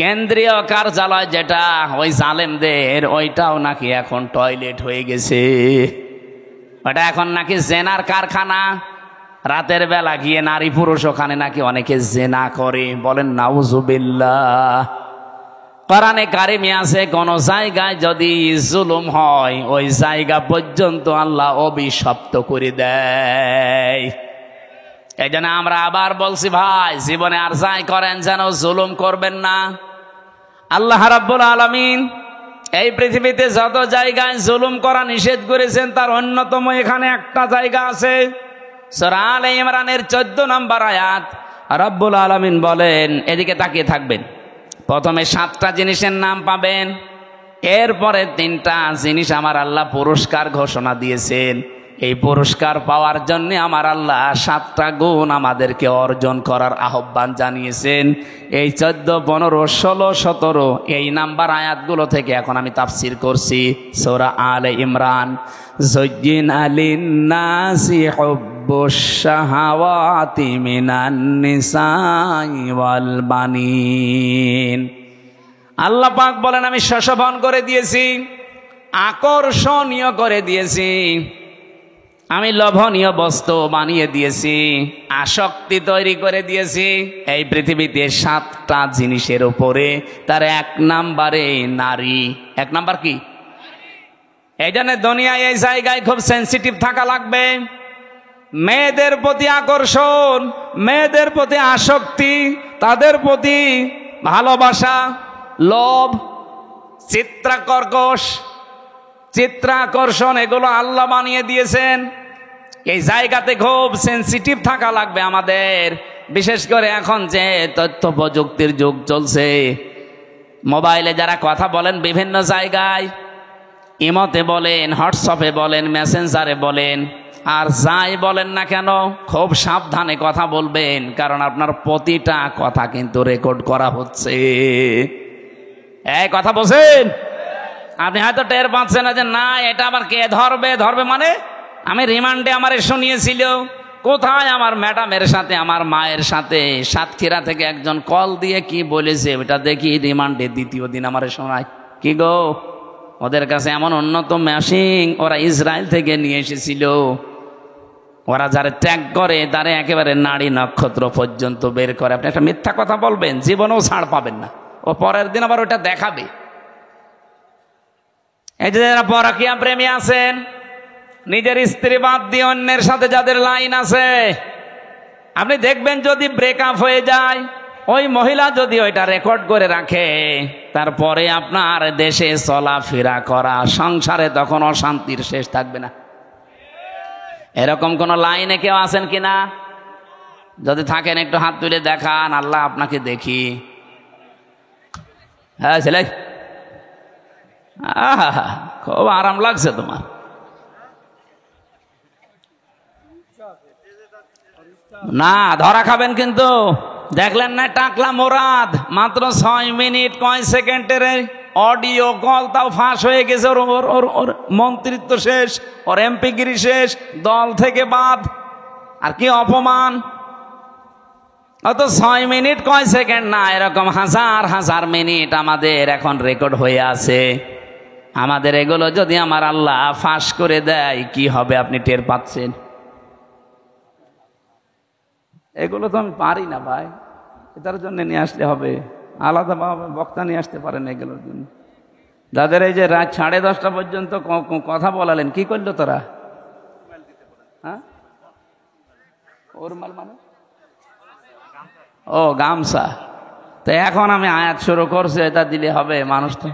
কেন্দ্রীয় কার্যালয় যেটা ওই জালেমদের, ওইটাও নাকি এখন টয়লেট হয়ে গেছে। ওটা এখন নাকি জেনার কারখানা। রাতের বেলা গিয়ে নারী পুরুষ ওখানে নাকি অনেকে জেনা করে। বলেন নাউজুবিল্লাহ। কোরআনে কারিমে আছে, কোন জায়গায় যদি জুলুম হয়, ওই জায়গা পর্যন্ত আল্লাহ অভিশপ্ত করে দেয়। এই জন্য আমরা আবার বলছি, ভাই জীবনে আর যাই করেন যেন জুলুম করবেন না। আল্লাহ রাব্বুল আলামিন এই পৃথিবীতে যত জায়গায় জুলুম করা নিষেধ করেছেন, তার অন্যতম এখানে একটা জায়গা আছে, সূরা আলে ইমরানের 14 নম্বর আয়াত। রব্বুল আলামিন বলেন, এদিকে তাকিয়ে থাকবেন, প্রথমে 7টা জিনিসের নাম পাবেন, এরপরে 3টা জিনিস আমার আল্লাহ পুরস্কার ঘোষণা দিয়েছেন। এই পুরস্কার পাওয়ার জন্য আমার আল্লাহ 7টা গুণ আমাদেরকে অর্জন করার আহ্বান জানিয়েছেন। এই 14, 15, 16, 17 এই নাম্বার আয়াতগুলো থেকে এখন আমি তাফসির করছি। সূরা আলে ইমরান, যুজ্জিনা লিন-নাসি হুব্বুশ শাহাওয়াতি মিনান নিসাই ওয়াল বানিন। আল্লাহ পাক বলেন, আমি শোভন করে দিয়েছি, আকর্ষণীয় করে দিয়েছি, আমি লোভনীয় বস্তু বানিয়ে দিয়েছি, আসক্তি তৈরি করে দিয়েছি এই পৃথিবীতে 7টা জিনিসের উপরে। তার 1 নম্বরে নারী। 1 নাম্বার কি? এই জন্য দুনিয়ায় এই জায়গায় খুব সেন্সিটিভ থাকা লাগবে। মেয়েদের প্রতি আকর্ষণ, মেয়েদের প্রতি আসক্তি, তাদের প্রতি ভালোবাসা, লোভ, চিত্রাকর্ষণ, এগুলো আল্লাহ বানিয়ে দিয়েছেন। এই জায়গাতে খুব সেন্সিটিভ থাকা লাগবে আমাদের। বিশেষ করে এখন যে তথ্য প্রযুক্তির যুগ চলছে, মোবাইলে যারা কথা বলেন বিভিন্ন জায়গায়, ইমোতে বলেন, হোয়াটসঅ্যাপে বলেন, মেসেঞ্জারে বলেন, আর যাই বলেন না কেন খুব সাবধানে কথা বলবেন, কারণ আপনার প্রতিটা কথা কিন্তু রেকর্ড করা হচ্ছে। এই কথা বলছেন, আপনি হয়তো টের পাচ্ছেন না যে না এটা আবার কে ধরবে মানে আমি রিমান্ডে আমার শুনিয়েছিল, কোথায় আমার ম্যাডামের সাথে, আমার মায়ের সাথে সাতক্ষীরা থেকে একজন কল দিয়ে কি বলেছে ওটা দেখি রিমান্ডে 2য় দিন আমার শোনায়। কি গো, ওদের কাছে এমন উন্নত মেশিন ওরা ইসরায়েল থেকে নিয়ে এসেছিল, ওরা যারা ট্যাগ করে তারা একেবারে নাড়ি নক্ষত্র পর্যন্ত বের করে। আপনি একটা মিথ্যা কথা বলবেন, জীবনেও ছাড় পাবেন না, ও পরের দিন আবার ওটা দেখাবে। এই যে যারা পরকীয়া প্রেমী আছেন, নিজের স্ত্রী বাদ দিয়ে অন্যের সাথে যাদের লাইন আছে, আপনি দেখবেন যদি ব্রেকআপ হয়ে যায়, ওই মহিলা যদি ওইটা রেকর্ড করে রাখে, তারপরে আপনার দেশে চলাফেরা করা, সংসারে তখন অশান্তির শেষ থাকবে না। এরকম কোন লাইনে কেউ আছেন কিনা? যদি থাকেন একটু হাত তুলে দেখান, আল্লাহ আপনাকে দেখি। হ্যাঁ ছেলে, খুব আরাম লাগছে তোমার। না ধরা খাবেন কিন্তু। দেখলেন না টাকলা মোরাদ, মাত্র 6 মিনিট 9 সেকেন্ডের অডিও কল, তাও ফাঁস হয়ে গেছে। ওর মন্ত্রিত্ব শেষ, ওর এমপিগিরি শেষ, দল থেকে বাদ। আর কি অপমান! অত 6 মিনিট 9 সেকেন্ড না, এরকম হাজার হাজার মিনিট আমাদের এখন রেকর্ড হয়ে আছে। আমাদের এগুলো যদি আমার আল্লাহ ফাঁস করে দেয় কি হবে আপনি টের পাচ্ছেন? এগুলো তো আমি পারি না ভাই, এটার জন্য নিয়ে আসতে হবে, আলাদাভাবে বক্তা নিয়ে আসতে পারেন এগুলোর জন্য। যাদের এই যে রাত 10:30 পর্যন্ত কথা বলালেন, কি করলো তোরা? হ্যাঁ, ওরমাল মানে ও গামছা। তো এখন আমি আয়াত শুরু করছি, এটা দিলে হবে মানুষ তো?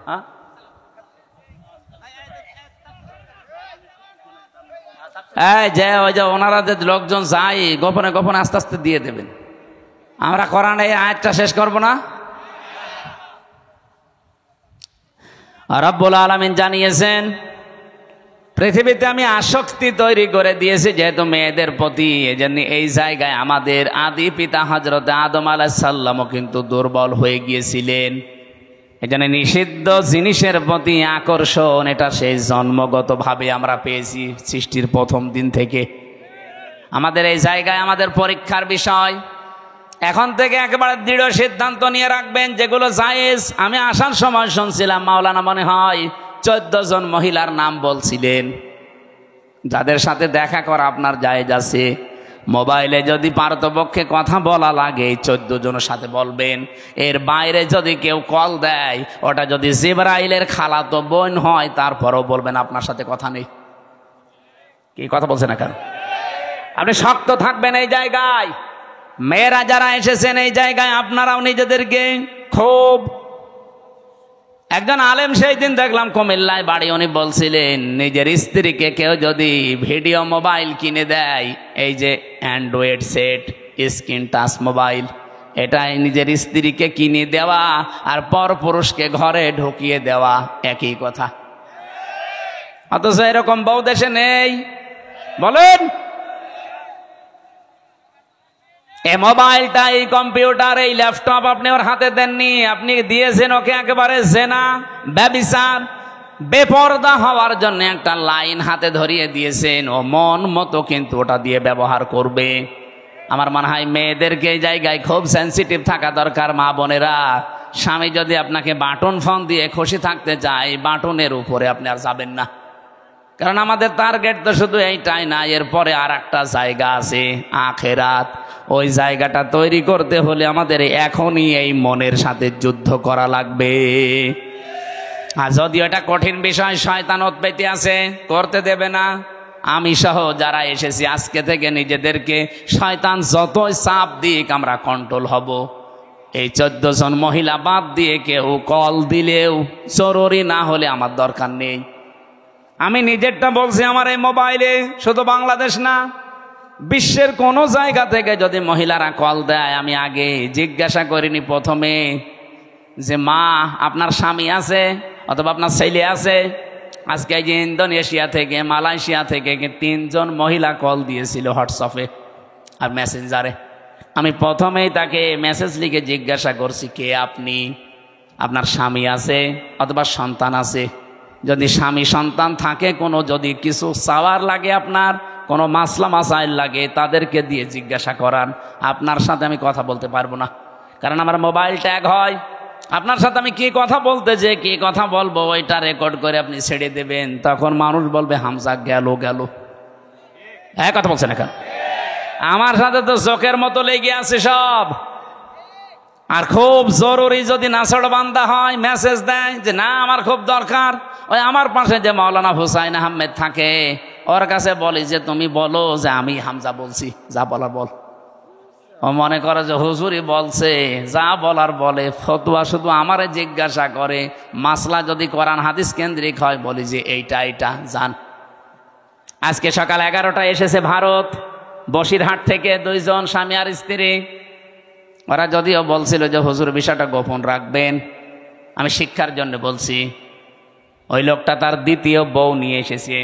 হ্যাঁ, এই যে ওই যে ওনারা যে লোকজন যাই গোপনে গোপনে আস্তে আস্তে দিয়ে দেবেন। আমরা কোরআনে এই আয়াতটা শেষ করব না? রব্বুল আলামিন জানিয়েছেন, পৃথিবীতে আমি আসক্তি তৈরি করে দিয়েছি যেহেতু মেয়েদের প্রতি, এজন্য এই জায়গায় আমাদের আদি পিতা হযরত আদম আলাইহিস সালামও কিন্তু দুর্বল হয়ে গিয়েছিলেন। এজন্য নিষিদ্ধ জিনিসের প্রতি আকর্ষণ, এটা সেই জন্মগতভাবে আমরা পেয়েছি সৃষ্টির প্রথম দিন থেকে। আমাদের এই জায়গায় আমাদের পরীক্ষার বিষয়। এখন থেকে একেবারে দৃঢ় সিদ্ধান্ত নিয়ে রাখবেন যেগুলো জায়েজ। আমি আসার সময় শুনছিলাম মাওলানা মনে হয় 14 জন মহিলার নাম বলছিলেন যাদের সাথে দেখা করা আপনার জায়েজ আছে। মোবাইলে যদি পারতপক্ষে কথা বলা লাগে 14 জনের সাথে বলবেন। এর বাইরে যদি কেউ কল দেয়, ওটা যদি জিবরাইলের খালাতো বোন হয়, তারপরেও বলবেন আপনার সাথে কথা নেই। কি কথা বলছে না কেন? আপনি শক্ত থাকবেন এই জায়গায়। মেয়েরা যারা এসেছেন এই জায়গায়, আপনারাও নিজেদেরকে খুব একজন আলেম সেই দিন দেখলাম কুমিল্লায় বাড়ি, উনি বলছিলেন নিজের স্ত্রীকে কেউ যদি ভিডিও মোবাইল কিনে দেয়, এই যে Android set, screen touch mobile, এটাই নিজের স্ত্রীকে কিনে দেওয়া আর পর পুরুষকে ঘরে ঢুকিয়ে দেওয়া একই কথা। অথচ এরকম বউ দেশে নেই। বলেন, এই মোবাইলটা, এই কম্পিউটার, এই ল্যাপটপ আপনি ওর হাতে দেননি, আপনি দিয়েছেন ওকে একেবারে জেনা, ব্যভিচার, বেপরদা হওয়ার জন্য একটা লাইন হাতে ধরিয়ে দিয়েছেন। ও মন মতো কিন্তু ওটা দিয়ে ব্যবহার করবে। আমার মনে হয় মেয়েদেরকে এই জায়গায় খুব সেন্সিটিভ থাকা দরকার। মা বোনেরা, স্বামী যদি আপনাকে বাটন ফোন দিয়ে খুশি থাকতে চায়, বাটনের উপরে আপনি আর যাবেন না। কারণ আমাদের টার্গেট তো শুধু এইটাই না, এরপরে আর একটা জায়গা আছে, আখেরাত। ওই জায়গাটা তৈরি করতে হলে আমাদের এখনই এই মনের সাথে যুদ্ধ করা লাগবে। আর যদিও এটা কঠিন বিষয়, শয়তান উৎপত্তি আছে, করতে দেবে না। আমি সহ যারা এসেছি আজকে থেকে নিজেদেরকে শয়তান যতই চাপ দিক আমরা কন্ট্রোল হব। এই 14 জন মহিলা বাদ দিয়ে কেউ কল দিলেও জরুরি না হলে আমার দরকার নেই। আমি নিজেরটা বলছি, আমার এই মোবাইলে শুধু বাংলাদেশ না, বিশ্বের কোনো জায়গা থেকে যদি মহিলারা কল দেয়, আমি আগে জিজ্ঞাসা করিনি প্রথমে যে মা আপনার স্বামী আছে অথবা আপনার ছেলে আছে। আজকে এই যে ইন্দোনেশিয়া থেকে, মালয়েশিয়া থেকে 3 জন মহিলা কল দিয়েছিল হোয়াটসঅ্যাপে আর মেসেঞ্জারে। আমি প্রথমেই তাকে মেসেজ লিখে জিজ্ঞাসা করছি, কে আপনি, আপনার স্বামী আছে অথবা সন্তান আছে? যদি স্বামী সন্তান থাকে, কোনো যদি কিছু চাওয়ার লাগে, আপনার কোনো মাসলা মাসাইল লাগে, তাদেরকে দিয়ে জিজ্ঞাসা করান। আপনার সাথে আমি কথা বলতে পারবো না, কারণ আমার মোবাইল ট্যাগ হয়। আপনার সাথে আমি কি কথা বলতে যে কি কথা বলবো ওইটা রেকর্ড করে আপনি ছেড়ে দেবেন, তখন মানুষ বলবে হামজা গেল গেল। হ্যাঁ, কথা বলছেন এখন? আমার সাথে তো চোখের মতো লেগে আছে সব। আর খুব জরুরি যদি নাছড় বান্দা হয়, মেসেজ দেয় যে না আমার খুব দরকার, ওই আমার পাশে যে মাওলানা হুসাইন আহমেদ থাকে, ওর কাছে বলি যে তুমি বলো যে আমি হামজা বলছি, যা বলার বল। ও মনে করে যে হুজুরি বলছে, যা বলার বলে। ফতোয়া শুধু আমারে জিজ্ঞাসা করে, মাসলা যদি কোরআন হাদিস কেন্দ্রিক হয় বলি যে এইটা এইটা জান। আজকে সকাল 11টায় এসেছে ভারত, বসিরহাট থেকে 2 জন স্বামী আর স্ত্রী। ওরা যদিও বলছিল যে হুজুর বিষয়টা গোপন রাখবেন, আমি শিক্ষার জন্য বলছি। ওই লোকটা তার দ্বিতীয় বউ নিয়ে এসেছে।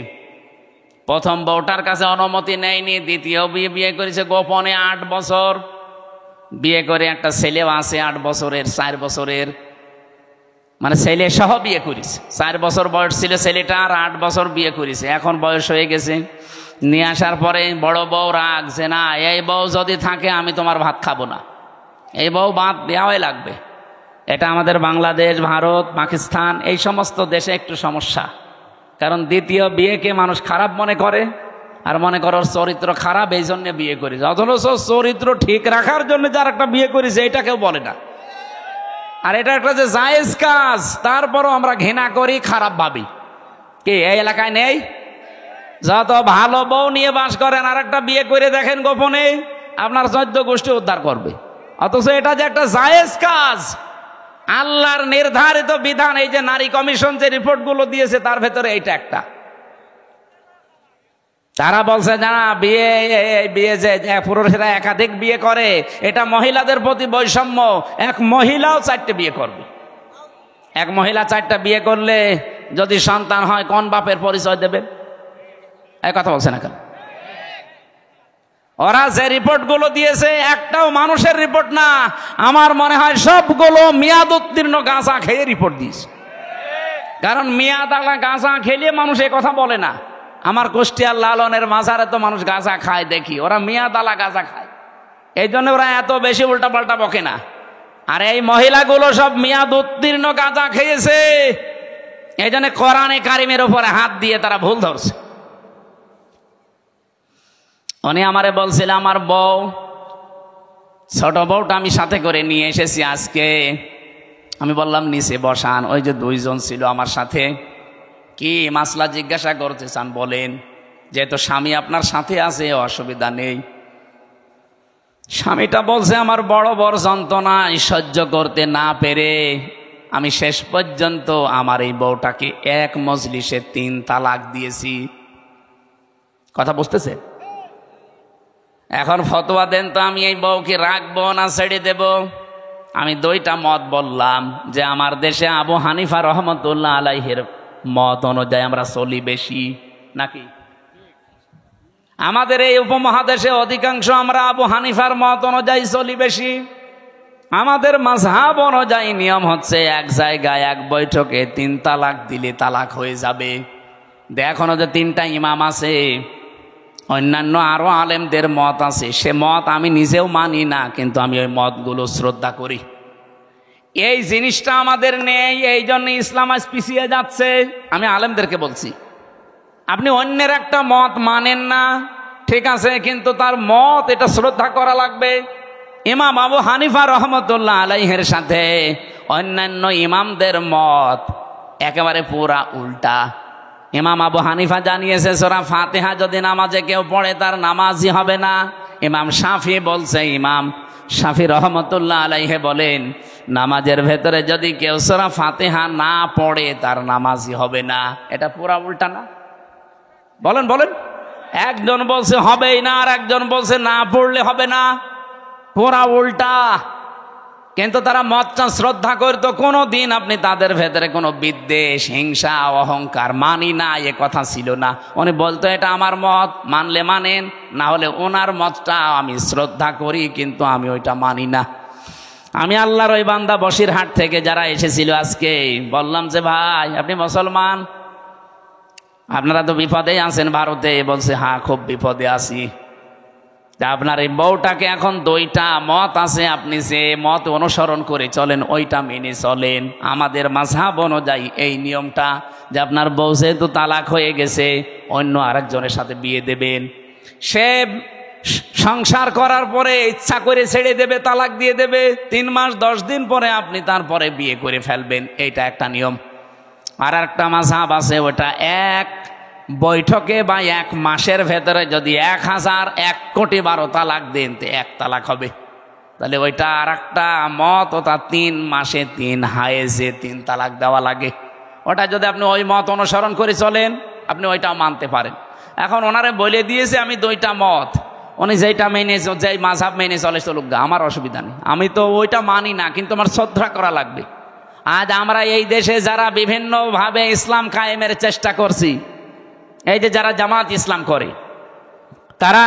প্রথম বউটার কাছে অনুমতি নেয়নি, দ্বিতীয় বিয়ে করেছে গোপনে 8 বছর বিয়ে করে। একটা ছেলেও আছে 8 বছরের, 4 বছরের, মানে ছেলে সহ বিয়ে করেছে। 4 বছর বয়স ছিল ছেলেটা, আর 8 বছর বিয়ে করেছে। এখন বয়স হয়ে গেছে। নিয়ে আসার পরে বড় বউ রাখছে, না এই বউ যদি থাকে আমি তোমার ভাত খাবো না, এই বউ ভাত দেওয়াই লাগবে। এটা আমাদের বাংলাদেশ, ভারত, পাকিস্তান এই সমস্ত দেশে একটু সমস্যা। কারণ দ্বিতীয় বিয়েকে মানুষ খারাপ মনে করে, আর মনে করো চরিত্র খারাপ, এই জন্য বিয়ে করেছে। অথচ চরিত্র ঠিক রাখার জন্য যার একটা বিয়ে করেছে, এটা কেউ বলে না। আর এটা একটা যে জায়েজ কাজ, তারপরও আমরা ঘৃণা করি, খারাপ ভাবি। কি এই এলাকায় নেই? যত ভালো বউ নিয়ে বাস করেন, আর একটা বিয়ে করে দেখেন গোপনে, আপনার 14 গোষ্ঠী উদ্ধার করবে। অথচ এটা যে একটা জায়েজ কাজ, আল্লাহর নির্ধারিত বিধান। এই যে নারী কমিশন যে রিপোর্টগুলো দিয়েছে, তার ভেতরে এইটা একটা। তারা বলছে না, বিয়ে যে পুরুষেরা একাধিক বিয়ে করে, এটা মহিলাদের প্রতি বৈষম্য। এক মহিলাও 4টে বিয়ে করবে। এক মহিলা 4টা বিয়ে করলে যদি সন্তান হয়, কোন বাপের পরিচয় দেবে? এই কথা বলছে না কেন? ওরা যে রিপোর্টগুলো দিয়েছে, একটাও মানুষের রিপোর্ট না। আমার মনে হয় সবগুলো মেয়াদ উত্তীর্ণ গাঁজা খেয়ে রিপোর্ট দিয়েছে। কারণ মেয়াদ আলা গাঁজা খেলে মানুষ এ কথা বলে না। আমার কুষ্টিয়ার লালনের মাজারে তো মানুষ গাঁজা খায় দেখি, ওরা মেয়াদ আলা গাঁজা খায়, এই জন্য ওরা এত বেশি উল্টাপাল্টা বকে না। আর এই মহিলাগুলো সব মেয়াদ উত্তীর্ণ গাঁজা খেয়েছে, এই জন্য কোরআনে কারিমের উপরে হাত দিয়ে তারা ভুল ধরছে। উনি আমারে বলছিল, আমার বউ, ছোট বউটা আমি সাথে করে নিয়ে এসেছি আজকে। আমি বললাম নিচে বসান। ওই যে 2 জন ছিল আমার সাথে। কি মাসলা জিজ্ঞাসা করতে চান বলেন? যেহেতু স্বামী আপনার সাথে আছে, অসুবিধা নেই। স্বামীটা বলছে, আমার বড় বড় যন্ত্রণা সহ্য করতে না পেরে আমি শেষ পর্যন্ত আমার এই বউটাকে এক মজলিসে 3 তালাক দিয়েছি। কথা বুঝতেছে? এখন ফতোয়া দেন তো, আমি এই বউকে রাখবো না ছেড়ে দেব? আমি 2টা মত বললাম যে আমার দেশে আবু হানিফা রহমতুল্লাহ আলাইহির মত অনুযায়ী আমরা চলি বেশি, নাকি আমাদের এই উপমহাদেশে অধিকাংশ আমরা আবু হানিফার মত অনুযায়ী চলি বেশি। আমাদের মাযহাব অনুযায়ী নিয়ম হচ্ছে এক জায়গায় এক বৈঠকে 3 তালাক দিলে তালাক হয়ে যাবে। এখনো যে 3টা ইমাম আছে, অন্যান্য আরো আলেমদের মত আছে, সে মত আমি নিজেও মানি না, কিন্তু আমি ওই মতগুলো শ্রদ্ধা করি। এই জিনিসটা আমাদের নেই, এই জন্য ইসলাম আজ পিছিয়ে যাচ্ছে। আমি আলেমদেরকে বলছি, আপনি অন্যের একটা মত মানেন না, ঠিক আছে, কিন্তু তার মত এটা শ্রদ্ধা করা লাগবে। ইমাম আবু হানিফা রহমতুল্লাহ আলাইহির সাথে অন্যান্য ইমামদের মত একেবারে পুরা উল্টা। ইমাম আবু হানিফা জানিয়েছে সূরা ফাতিহা যদি নামাজে কেউ পড়ে তার নামাজই হবে না। ইমাম শাফি বলছে, ইমাম শাফি রহমতুল্লাহ আলাইহি বলেন, নামাজের ভেতরে যদি কেউ সূরা ফাতিহা না পড়ে তার নামাজই হবে না। এটা পুরা উল্টা না? বলেন বলেন। একজন বলছে হবেই না, আর একজন বলছে না পড়লে হবে না। পুরা উল্টা। কিন্তু তারা মতটা শ্রদ্ধা করতো। কোনো দিন আপনি তাদের ভেতরে কোনো বিদ্বেষ, হিংসা, অহংকার মানি না এ কথা ছিল না। উনি বলতো এটা আমার মত, মানলে মানেন, না হলে ওনার মতটা আমি শ্রদ্ধা করি, কিন্তু আমি ওইটা মানি না। আমি আল্লাহর ওই বান্দা বসিরহাট থেকে যারা এসেছিল আজকে বললাম যে ভাই আপনি মুসলমান, আপনারা তো বিপদেই আছেন ভারতে। বলছে হ্যাঁ খুব বিপদে আছি। আপনার এই বউটাকে এখন 2টা মত আছে, আপনি যে মত অনুসরণ করে চলেন ওইটা মেনে চলেন। আমাদের মাযহাব অনুযায়ী এই নিয়মটা যে আপনার বউ যেহেতু তালাক হয়ে গেছে অন্য আরেকজনের সাথে বিয়ে দেবেন, সে সংসার করার পরে ইচ্ছা করে ছেড়ে দেবে, তালাক দিয়ে দেবে, 3 মাস 10 দিন পরে আপনি তারপরে বিয়ে করে ফেলবেন, এইটা একটা নিয়ম। আর একটা মাযহাব আছে, ওটা এক বৈঠকে বা 1 মাসের ভেতরে যদি 1001 কোটি 12 তালাক দেন তো 1 তালাক হবে। তাহলে ওইটা আর একটা মত, ওটা 3 মাসে 3 হায়েজে 3 তালাক দেওয়া লাগে। ওটা যদি আপনি ওই মত অনুসরণ করে চলেন আপনি ওইটাও মানতে পারেন। এখন ওনারে বলে দিয়েছে আমি 2টা মত, উনি যেইটা মেনে, যেই মাযহাব মেনে চলে চলুক গা, আমার অসুবিধা নেই। আমি তো ওইটা মানি না, কিন্তু আমার শ্রদ্ধা করা লাগবে। আজ আমরা এই দেশে যারা বিভিন্নভাবে ইসলাম কায়েমের চেষ্টা করছি, এই যে যারা জামাত ইসলাম করে, তারা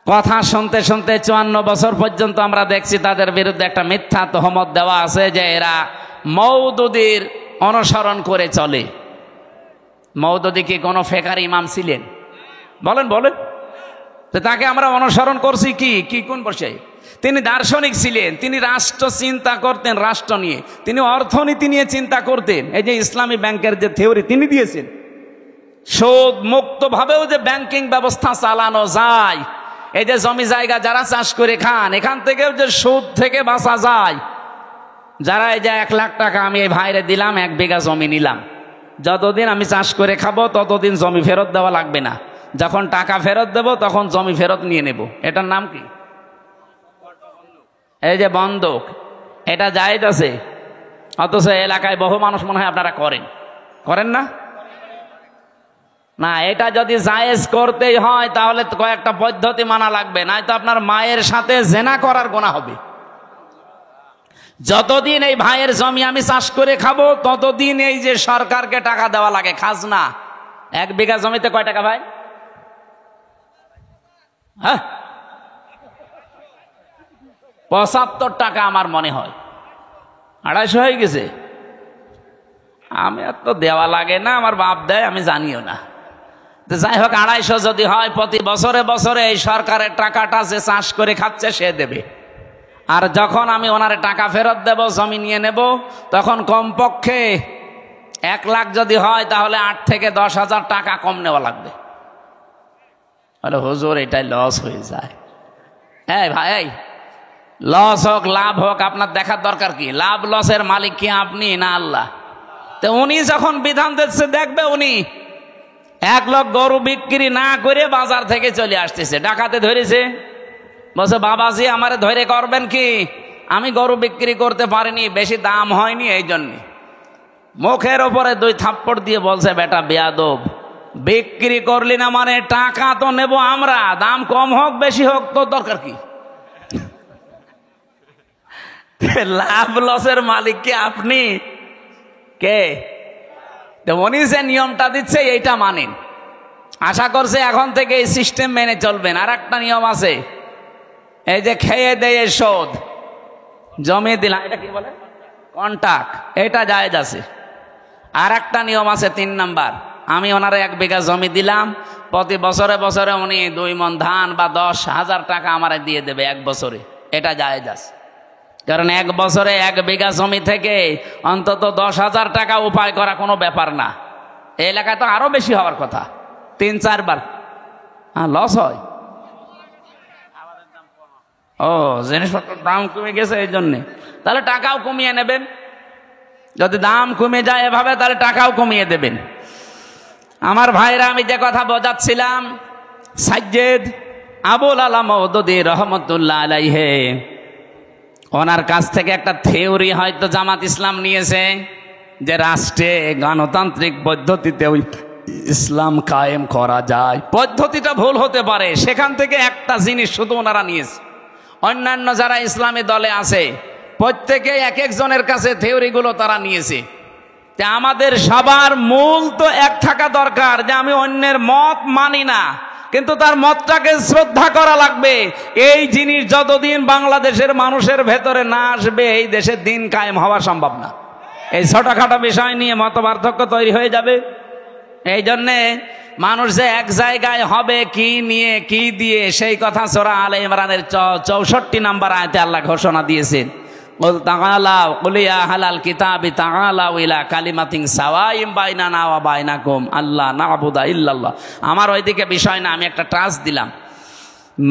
কথা শুনতে শুনতে 54 বছর পর্যন্ত আমরা দেখছি তাদের বিরুদ্ধে একটা মিথ্যা তহমত দেওয়া আছে যে এরা মওদুদীর অনুসরণ করে চলে। মওদুদী কি কোনো ফেকার ইমাম ছিলেন? বলেন বলেন। তো তাকে আমরা অনুসরণ করছি কি কোন বসে? তিনি দার্শনিক ছিলেন, তিনি রাষ্ট্র চিন্তা করতেন, রাষ্ট্র নিয়ে, তিনি অর্থনীতি নিয়ে চিন্তা করতেন। এই যে ইসলামী ব্যাংকের যে থিওরি তিনি দিয়েছেন, সুদ মুক্ত ভাবেও যে ব্যাংকিং ব্যবস্থা চালানো যায়, এই যে জমি জায়গা যারা চাষ করে খান এখান থেকেও যে সুদ থেকে বাঁচা যায়। যারা এই যে 1 লাখ টাকা আমি এই ভাইরে দিলাম, 1 বিঘা জমি নিলাম, যতদিন আমি চাষ করে খাবো ততদিন জমি ফেরত দেওয়া লাগবে না, যখন টাকা ফেরত দেব তখন জমি ফেরত নিয়ে নেব। এটার নাম কি? এই যে বন্ধক। এটা জায়েজ আছে, অথচ এলাকায় বহু মানুষ মনে হয় আপনারা করেন না? না, এটা যদি জায়েজ করতেই হয় তাহলে কয়েকটা পদ্ধতি মানা লাগবে, নয়তো আপনার মায়ের সাথে জেনা করার গুনাহ হবে। যতদিন এই ভাইয়ের জমি আমি চাষ করে খাবো ততদিন এই যে সরকারকে টাকা দেওয়া লাগে, খাজনা। 1 বিঘা জমিতে কয় টাকা ভাই? হ্যাঁ, 75 টাকা আমার মনে হয়, 250 হয়ে গেছে। আমি আর তো দেওয়া লাগে না, আমার বাপ দেয়, আমি জানিও না। যাই হোক, 250 যদি হয়, প্রতি বছরে বছরে এই সরকারের টাকাটা যে চাষ করে খাচ্ছে সে দেবে। আর যখন আমি ওনারে টাকা ফেরত দেব, জমি নিয়ে নেব, তখন কমপক্ষে 1 লাখ যদি হয় তাহলে 8 থেকে 10,000 টাকা কম নেওয়া লাগবে। বলে হুজুর এটাই লস হয়ে যায়। এই ভাই, লস হোক লাভ হোক আপনার দেখার দরকার কি? লাভ লসের মালিক কি আপনি না আল্লাহ? তো উনি যখন বিধান দিচ্ছে, দেখবে উনি 1 লাখ গরু বিক্রি না করে বাজার থেকে চলে আসতেছে, ডাকাতে ধরেছে, বলছে বাবাজি আমারে ধরে করবেন কি? আমি গরু বিক্রি করতে পারিনি, বেশি দাম হয়নি, এই জন্যে মুখের ওপরে 2 থাপ্পড় দিয়ে বলছে, বেটা বেয়াদব, বিক্রি করলি না মানে টাকা তো নেব আমরা, দাম কম হোক বেশি হোক তোর দরকার কি? লাভ লসের মালিক কি আপনি? কে? উনি যে নিয়মটা দিচ্ছে এইটা মানেন, আশা করছে এখন থেকে এই সিস্টেম মেনে চলবেন। আর একটা নিয়ম আছে, এই যে খেয়ে দেয়ে শোধ, জমি দিলাম, এটা কি বলে, কন্টাক্ট, এটা জায়েজ আছে। আর একটা নিয়ম আছে 3 নাম্বার, আমি ওনারে 1 বিঘা জমি দিলাম, প্রতি বছরে বছরে উনি 2 মণ ধান বা 10,000 টাকা আমারে দিয়ে দেবে 1 বছরে, এটা জায়েজ আছে। কারণ 1 বছরে 1 বিঘা জমি থেকে অন্তত 10,000 টাকা উপায় করা কোনো ব্যাপার না। এই এলাকায় তো আরো বেশি হওয়ার কথা, 3-4 বার। লস হয়, ও জিনিসপত্রের দাম কমে গেছে এই জন্যে। তাহলে টাকাও কমিয়ে নেবেন, যদি দাম কমে যায় এভাবে তাহলে টাকাও কমিয়ে দেবেন। আমার ভাইরা, আমি যে কথা বোঝাচ্ছিলাম, সাজ্জেদ আবুল আলা মওদুদী রহমতুল্লাহ আলাইহি, ওনার কাছ থেকে একটা থিওরি হয়তো জামাত ইসলাম নিয়েছে, যে রাষ্ট্রে গণতান্ত্রিক পদ্ধতিতে ইসলাম কায়েম করা যায়। পদ্ধতিটা ভুল হতে পারে, সেখান থেকে একটা জিনিস শুধু ওনারা নিয়েছে। অন্যান্য যারা ইসলামী দলে আছে প্রত্যেকে এক একজনের কাছে থিওরিগুলো তারা নিয়েছে। আমাদের সবার মূল তো এক থাকা দরকার, যে আমি অন্যের মত মানি না, কিন্তু তার মতটাকে শ্রদ্ধা করা লাগবে। এই জিনিস যতদিন বাংলাদেশের মানুষের ভেতরে না আসবে, এই দেশের দিন কায়েম হওয়া সম্ভব না। এই ছোটখাটো বিষয় নিয়ে মতপার্থক্য তৈরি হয়ে যাবে। এই জন্যে মানুষ যে এক জায়গায় হবে কি নিয়ে কি দিয়ে, সেই কথা সূরা আলে ইমরানের 64 নম্বর আয়াতে আল্লাহ ঘোষণা দিয়েছেন, কুল তাআলাউ কুল ইয়া আহলাল কিতাবি তাআলাউ ইলা কালিমাতিন সাওয়াইম বাইনানা ওয়া বাইনাকুম আল্লা না'বুদা ইল্লাল্লাহ। আমার ওইদিকে বিষয় না, আমি একটা টাচ দিলাম।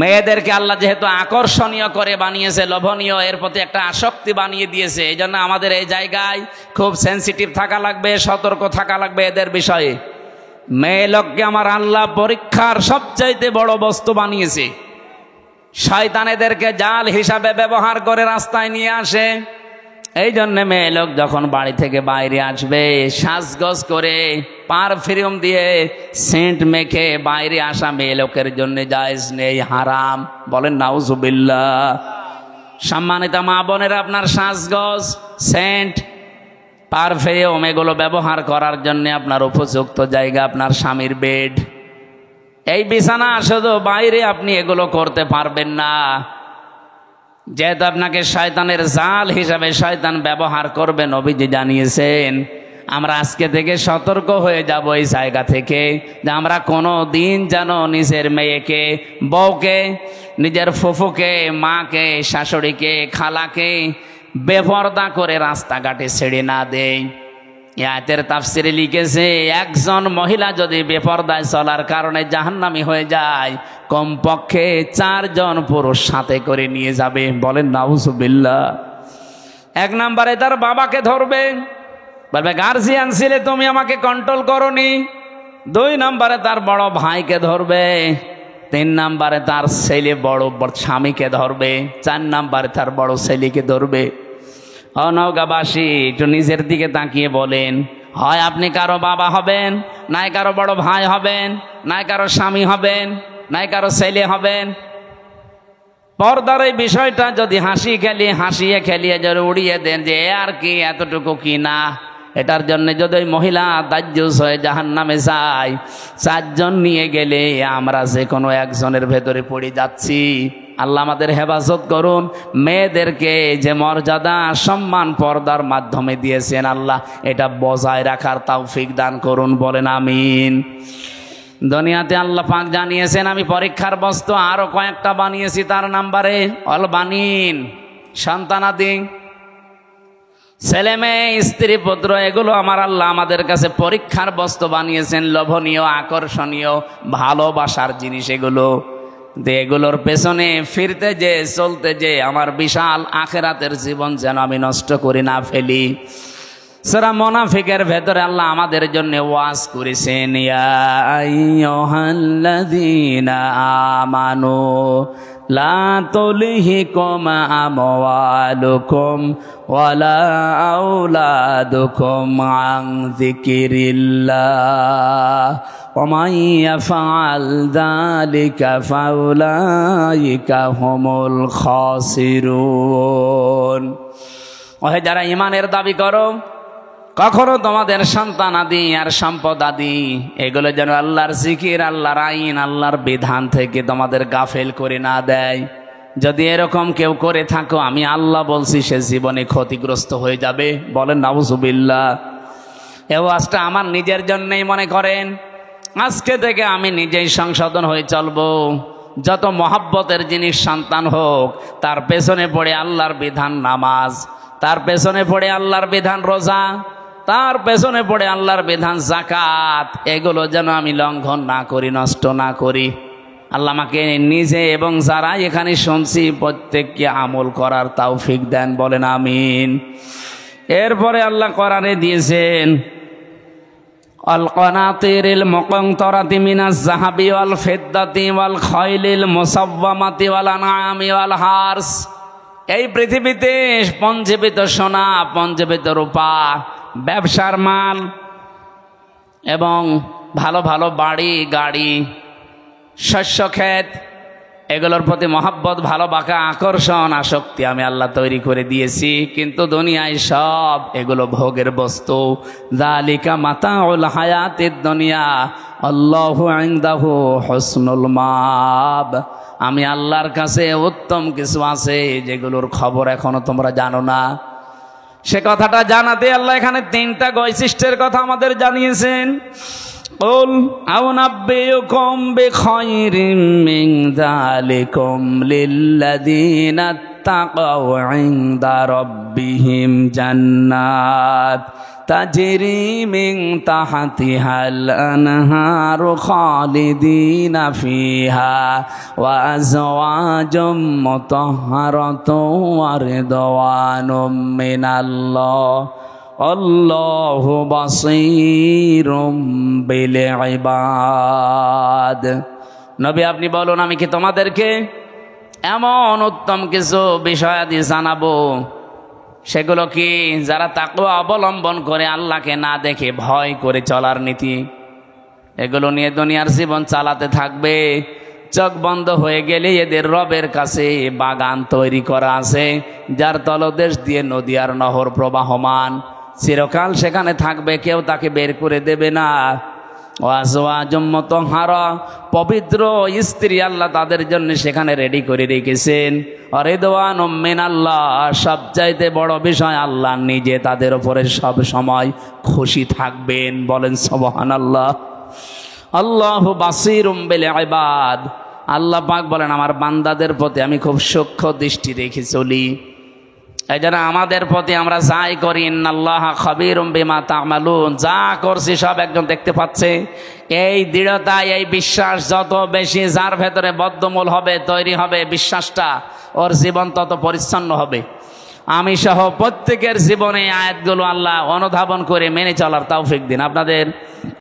মেয়েদেরকে আল্লাহ যেহেতু আকর্ষণীয় করে বানিয়েছে, লোভনীয়, এর প্রতি একটা আসক্তি বানিয়ে দিয়েছে, এই জন্য আমাদের এই জায়গায় খুব সেন্সিটিভ থাকা লাগবে, সতর্ক থাকা লাগবে এদের বিষয়ে। মেয়ে লোককে আমার আল্লাহ পরীক্ষার সবচাইতে বড় বস্তু বানিয়েছে। শয়তান এদেরকে জাল হিসাবে ব্যবহার করে রাস্তায় নিয়ে আসে। এই জন্য মেয়ে লোক যখন বাড়ি থেকে বাইরে আসবে, সাজগোজ করে পারফিউম দিয়ে সেন্ট মেখে বাইরে আসা মেয়ে লোকের জন্য জায়েজ নেই, হারাম। বলেন নাউজুবিল্লাহ। সম্মানিত মা বোনেরা, আপনার সাজগোজ, সেন্ট, পারফিউম এগুলো ব্যবহার করার জন্য আপনার উপযুক্ত জায়গা আপনার স্বামীর বেড। এই বিছানা, শুধু বাইরে আপনি এগুলো করতে পারবেন না, যেহেতু আপনাকে শয়তানের জাল হিসাবে শয়তান ব্যবহার করবে। নবীজি জানিয়েছেন, আমরা আজকে থেকে সতর্ক হয়ে যাব এই জায়গা থেকে, যে আমরা কোনো দিন যেন নিজের মেয়েকে, বউকে, নিজের ফুফুকে, মাকে, শাশুড়িকে, খালাকে বেপরদা করে রাস্তাঘাটে ছেড়ে না দেই। আয়াতের তাফসিরে লিখেছে, একজন মহিলা যদি বেপরদায় চলার কারণে জাহান্নামী হয়ে যায়, কমপক্ষে 4 জন পুরুষ সাথে করে নিয়ে যাবে। বলেন নাউজুবিল্লাহ। 1 নম্বরে তার বাবাকে ধরবে, বলবে গার্জিয়ান ছিলে তুমি, আমাকে কন্ট্রোল করনি। 2 নম্বরে তার বড় ভাইকে ধরবে। 3 নম্বরে তার ছেলে বড় স্বামীকে ধরবে। 4 নম্বরে তার বড় ছেলেকে ধরবে। নওগাঁবাসী, একটু নিজের দিকে তাকিয়ে বলেন, হয় আপনি কারো বাবা হবেন, নাই কারো বড় ভাই হবেন, নাই কারো স্বামী হবেন, নাই কারো ছেলে হবেন। পর্দার এই বিষয়টা যদি হাসিয়ে খেলিয়ে যদি উড়িয়ে দেন, যে আর কি, এতটুকু কি না, এটার জন্য যদি ওই মহিলা দাজ্জুস হয়ে জাহান্নামে যায়, 4 জন নিয়ে গেলে আমরা যে কোনো একজনের ভেতরে পড়ে যাচ্ছি। আল্লাহ আমাদের হেফাজত করুন। মেয়েদেরকে যে মর্যাদা সম্মান পর্দার মাধ্যমে দিয়েছেন, আল্লাহ এটা বজায় রাখার তৌফিক দান করুন। বলেন আমিন। দুনিয়াতে আল্লাহ পাক জানিয়েছেন, আমি পরীক্ষার বস্তু আরো কয়েকটা বানিয়েছি। তার নাম্বারে অল বানিন, সন্তানাদি, ছেলে মেয়ে, স্ত্রী পুত্র, এগুলো আমার আল্লাহ আমাদের কাছে পরীক্ষার বস্তু বানিয়েছেন। লোভনীয়, আকর্ষণীয়, ভালোবাসার জিনিস এগুলো। এগুলোর পেছনে ফিরতে যে, চলতে যে আমার বিশাল আখেরাতের জীবন যেন আমি নষ্ট করে না ফেলি। সূরা মুনাফিকের ভেতরে আল্লাহ আমাদের জন্য ওয়াজ করেছেন, ইয়া আইয়ুহাল্লাযীনা আমানু লা তুলহিকুম আমওয়ালুকুম ওয়ালা আওলাদুকুম আন যিকিরিল্লাহ ওয়া মান ইয়াফআল যালিকা ফাউলাইকা হুমুল খাসিরুন। ওহে যারা ঈমানের দাবি করো, কখনো তোমাদের সন্তান আদি আর সম্পদ আদি এগুলো যেন আল্লাহর জিকির, আল্লাহর আইন, আল্লাহর বিধান থেকে তোমাদের গাফেল করে না দেয়। যদি এরকম কেউ করে থাকো, আমি আল্লাহ বলছি সে জীবনে ক্ষতিগ্রস্ত হয়ে যাবে। বলেন নাউজুবিল্লাহ। এ ওয়াজটা আমার নিজের জন্যই মনে করেন। আজকে থেকে আমি নিজেই সংশোধন হয়ে চলবো। যত মহব্বতের জিনিস সন্তান হোক, তার পেছনে পড়ে আল্লাহর বিধান নামাজ, তার পেছনে পড়ে আল্লাহর বিধান রোজা, তার পেছনে পড়ে আল্লাহর বিধান যাকাত, এগুলো যেন আমি লঙ্ঘন না করি, নষ্ট না করি। আল্লাহ আমাকে নিজে এবং যারা এখানে শুনছি প্রত্যেককে আমল করার তৌফিক দেন। বলেন আমিন। এরপরে আল্লাহ কোরআনে দিয়েছেন, আল কানাতিরিল মুকানতারাতি মিনাজ যাহাবি ওয়াল ফিদ্দাতি ওয়াল খাইলিল মুসাওয়ামাতি ওয়াল আনআমি ওয়াল হারস। এই পৃথিবীতে পঞ্জীবিত সোনা, পঞ্জীবিত রূপা, ব্যবসার মাল এবং ভালো ভালো বাড়ি গাড়ি, শস্য ক্ষেত, এগুলোর প্রতি মহব্বত, ভালোবাসা, আকর্ষণ, আসক্তি আমি আল্লাহ তৈরি করে দিয়েছি। কিন্তু দুনিয়ায় সব এগুলো ভোগের বস্তু। যালিকা মাতাউল হায়াতিদ দুনিয়া আল্লাহু ইনদাহু হুসনুল মাব। আমি আল্লাহর কাছে উত্তম কিছু আছে যেগুলোর খবর এখনো তোমরা জানো না। সে কথাটা জানাতে আল্লাহ এখানে তিনটা বৈশিষ্ট্যের কথা আমাদের জানিয়েছেন। قل أنبئكم بخير من ذلكم للذين اتقوا عند ربهم جنات تجري من تحتها الأنهار خالدين فيها وأزواج مطهرة ورضوان من الله আল্লাহু বাসীরুম বিল ইবাদ। নবী আপনি বলুন, আমি কি তোমাদেরকে এমন উত্তম কিছু বিষয়াদি জানাবো, সেগুলো কি যারা তাকওয়া অবলম্বন করে আল্লাহকে না দেখে ভয় করে চলার নীতি, এগুলো নিয়ে দুনিয়ার জীবন চালাতে থাকবে। চোখ বন্ধ হয়ে গেলে এদের রবের কাছে বাগান তৈরি করা আছে, যার তলদেশ দিয়ে নদী আর নহর প্রবাহমান। চিরকাল সেখানে থাকবে, কেউ তাকে বের করে দেবে না। ওয়াজওয়াজুম মুতাহহারা, পবিত্র স্ত্রী আল্লাহ তাদের জন্য সেখানে রেডি করে রেখেছেন। রিদওয়ানুম মিনাল্লাহ, সবচাইতে বড় বিষয় আল্লাহ নিজে তাদের উপরে সব সময় খুশি থাকবেন। বলেন সুবহানাল্লাহ। আল্লাহু বাসীরুম বিল ইবাদ। আল্লাহ পাক বলেন, আমার বান্দাদের প্রতি আমি খুব সূক্ষ্ম দৃষ্টি রেখে চলি। এই জন্য আমাদের প্রতি আমরা যাই করি, ইন্নাল্লাহা খাবীরুম বিমা তা'মালুন, যা করছি সব একজন দেখতে পাচ্ছে। এই দৃঢ়তা, এই বিশ্বাস যত বেশি যার ভেতরে বদ্ধমূল হবে, তৈরি হবে বিশ্বাসটা, ওর জীবন তত পরিচ্ছন্ন হবে। আমি সহ প্রত্যেকের জীবনে আয়াতগুলো আল্লাহ অনুধাবন করে মেনে চলার তৌফিক দিন। আপনাদের